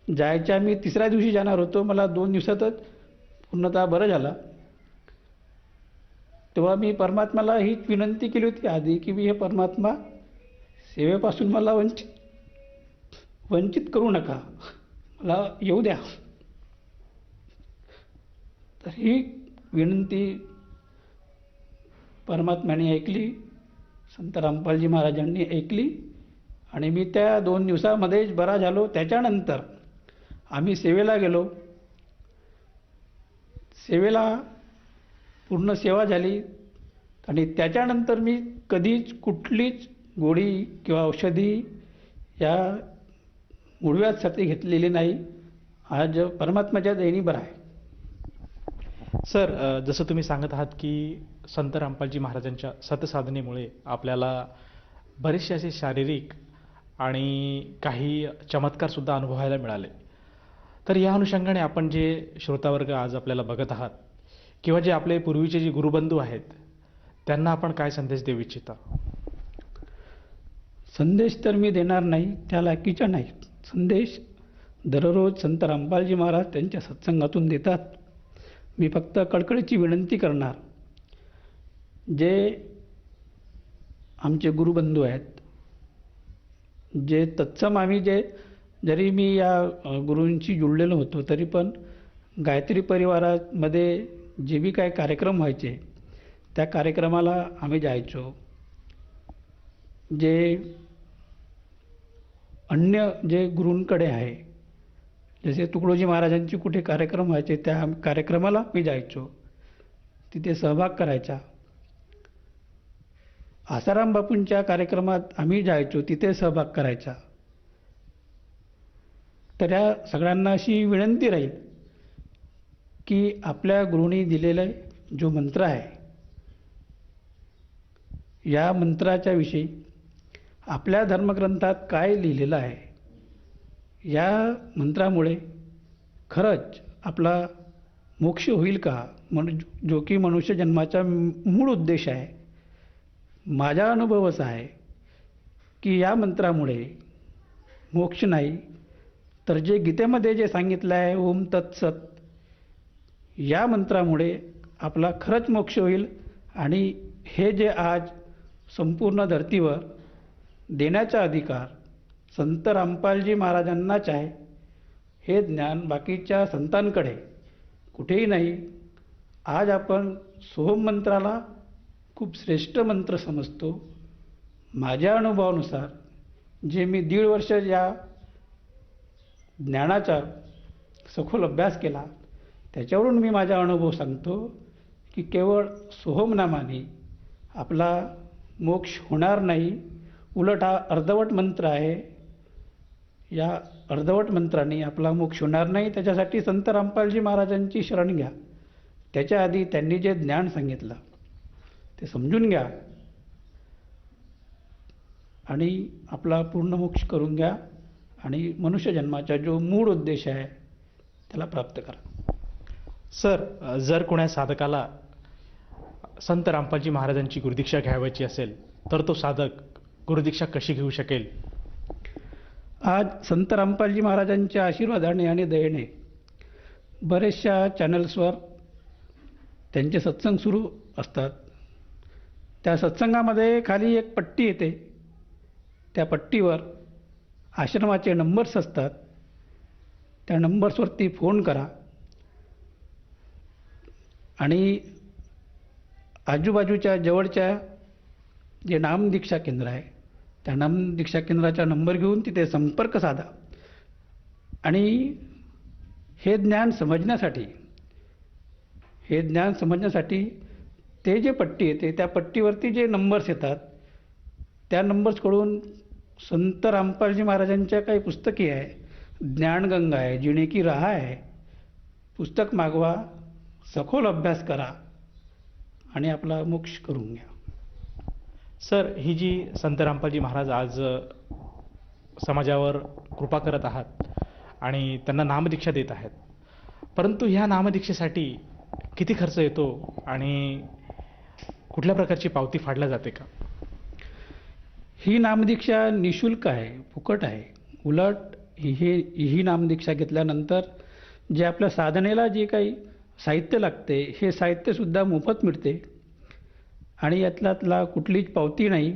जायच्या मी 3ऱ्या दिवशी जाणार होतो. मला 2 दिवसातच पूर्णतः बरं झालं. तेव्हा मी परमात्म्याला हीच विनंती केली होती आधी की मी हे परमात्मा सेवेपासून मला वंचित करू नका, मला येऊ द्या. तर ही विनंती परमात्म्याने ऐकली, संत रामपालजी महाराजांनी ऐकली आणि मी त्या 2 दिवसामध्येच बरा झालो. त्याच्यानंतर आम्ही सेवेला गेलो. सेवेला पूर्ण सेवा झाली आणि त्याच्यानंतर मी कधीच कुठलीच गोळी किंवा औषधी या मूळव्याधीसाठी घेतलेली नाही. आज परमात्म्याच्या दयेने बरा आहे. सर, जसं तुम्ही सांगत आहात की संत रामपालजी महाराजांच्या सतसाधनेमुळे आपल्याला बरेचसे असे शारीरिक आणि काही चमत्कारसुद्धा अनुभवायला मिळाले. तर या अनुषंगाने आपण जे श्रोतावर्ग आज आपल्याला बघत आहात किंवा जे आपले पूर्वीचे जे गुरुबंधू आहेत, त्यांना आपण काय संदेश देऊ इच्छिता? संदेश तर मी देणार नाही, त्या लायकीचा नाही. संदेश दररोज संत रामपालजी महाराज त्यांच्या सत्संगातून देतात. मी फक्त कळकळीची विनंती करणार, जे आमचे गुरुबंधू आहेत, जे तत्सम आम्ही जरी मी या गुरूंशी जुळलेलो होतो तरी पण गायत्री परिवारामध्ये जे बी काय कार्यक्रम व्हायचे त्या कार्यक्रमाला आम्ही जायचो. जे अन्य जे गुरूंकडे आहे, जसे तुकडोजी महाराजांचे कुठे कार्यक्रम व्हायचे त्या कार्यक्रमाला मी जायचो, तिथे सहभाग करायचा. आसाराम बापूंच्या कार्यक्रमात आम्ही जायचो, तिथे सहभाग करायचा. तर या सगळ्यांना अशी विनंती राहील की आपल्या गुरूंनी दिलेला जो मंत्र आहे, या मंत्राच्या विषयी आपल्या धर्मग्रंथात काय लिहिलेलं आहे, या मंत्रामुळे खरंच आपला मोक्ष होईल का, जो की मनुष्य जन्माचा मूळ उद्देश आहे. माझा अनुभव असा आहे की या मंत्रामुळे मोक्ष नाही तर जे गीतेमध्ये जे सांगितलं आहे ओम तत्सत, या मंत्रामुळे आपला खरंच मोक्ष होईल. आणि हे जे आज संपूर्ण धर्तीवर देण्याचा अधिकार संत रामपालजी महाराजांनाच आहे, हे ज्ञान बाकीच्या संतांकडे कुठेही नाही. आज आपण सोहम मंत्राला खूप श्रेष्ठ मंत्र समजतो. माझ्या अनुभवानुसार जे मी 1.5 वर्ष या ज्ञानाचा सखोल अभ्यास केला त्याच्यावरून मी माझा अनुभव सांगतो की केवळ सोहम नामाने आपला मोक्ष होणार नाही, उलट हा अर्धवट मंत्र आहे. या अर्धवट मंत्राने आपला मोक्ष होणार नाही. त्याच्यासाठी संत रामपालजी महाराजांची शरण घ्या. त्याच्या आधी त्यांनी जे ज्ञान सांगितलं ते समजून घ्या आणि आपला पूर्ण मोक्ष करून घ्या आणि मनुष्य जन्माचा जो मूळ उद्देश आहे त्याला प्राप्त करा. सर, जर कोणा साधकाला संत रामपालजी महाराजांची गुरुदीक्षा घ्यावयाची असेल तर तो साधक गुरुदीक्षा कशी घेऊ शकेल? आज संत रामपालजी महाराजांच्या आशीर्वादाने आणि दयेने बरेचशा चॅनल्सवर त्यांचे सत्संग सुरू असतात. त्या सत्संगामध्ये खाली एक पट्टी येते, त्या पट्टीवर आश्रमाचे नंबर्स असतात. त्या नंबर्सवरती फोन करा आणि आजूबाजूच्या जवळच्या जे नामदीक्षा केंद्र आहे त्या नामदीक्षा केंद्राचा नंबर घेऊन तिथे संपर्क साधा आणि हे ज्ञान समजण्यासाठी ते जे पट्टी येते त्या पट्टीवरती जे नंबर्स येतात त्या नंबर्सकडून संत रामपालजी महाराजांच्या काही पुस्तके आहे, ज्ञानगंगा आहे, जिणे की राह आहे, पुस्तक मागवा, सखोल अभ्यास करा आणि आपला मोक्ष करून घ्या. सर, ही जी संत रामपालजी महाराज आज समाजावर कृपा करत आहात आणि त्यांना नामदीक्षा देत आहेत, परंतु ह्या नामदीक्षेसाठी किती खर्च येतो आणि कुठल्या प्रकारची पावती फाडल्या जाते का? ही नामदीक्षा निशुल्क आहे, फुकट आहे. उलट ही नामदीक्षा घेतल्यानंतर जे आपल्या साधनेला जे काही साहित्य लागते हे साहित्यसुद्धा मोफत मिळते आणि यातला कुठलीच पावती नाही,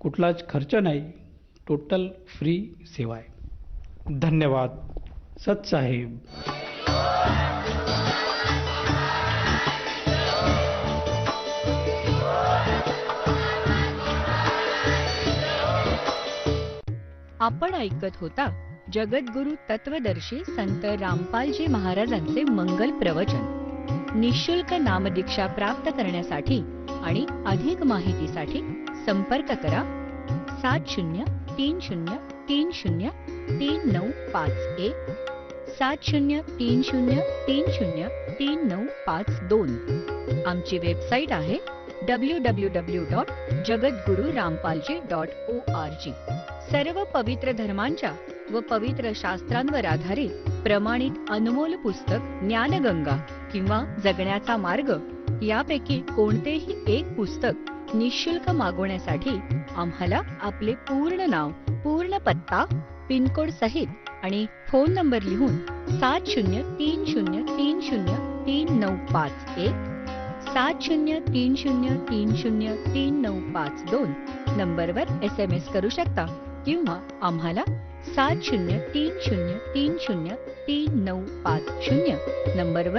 कुठलाच खर्च नाही, टोटल फ्री सेवा आहे. धन्यवाद. सत साहेब. आपण ऐकत होता जगद्गुरु तत्वदर्शी संत रामपालजी महाराजांचे मंगल प्रवचन. निशुल्क नामदीक्षा प्राप्त करण्यासाठी आणि अधिक माहितीसाठी संपर्क करा 7030303951 7030303952. आमची वेबसाईट आहे www.jagadgururampalji.org. सर्व पवित्र धर्मांच्या व पवित्र शास्त्रांवर आधारित प्रमाणित अनमोल पुस्तक ज्ञानगंगा किंवा जगण्याचा मार्ग यापैकी कोणतेही एक पुस्तक निशुल्क मागवण्यासाठी आम्हाला आपले पूर्ण नाव, पूर्ण पत्ता, पिनकोड सहित आणि फोन नंबर लिहून 7030303951 7030303952 नंबरवर SMS करू शकता किंवा आम्हाला 7030303950 नंबरवर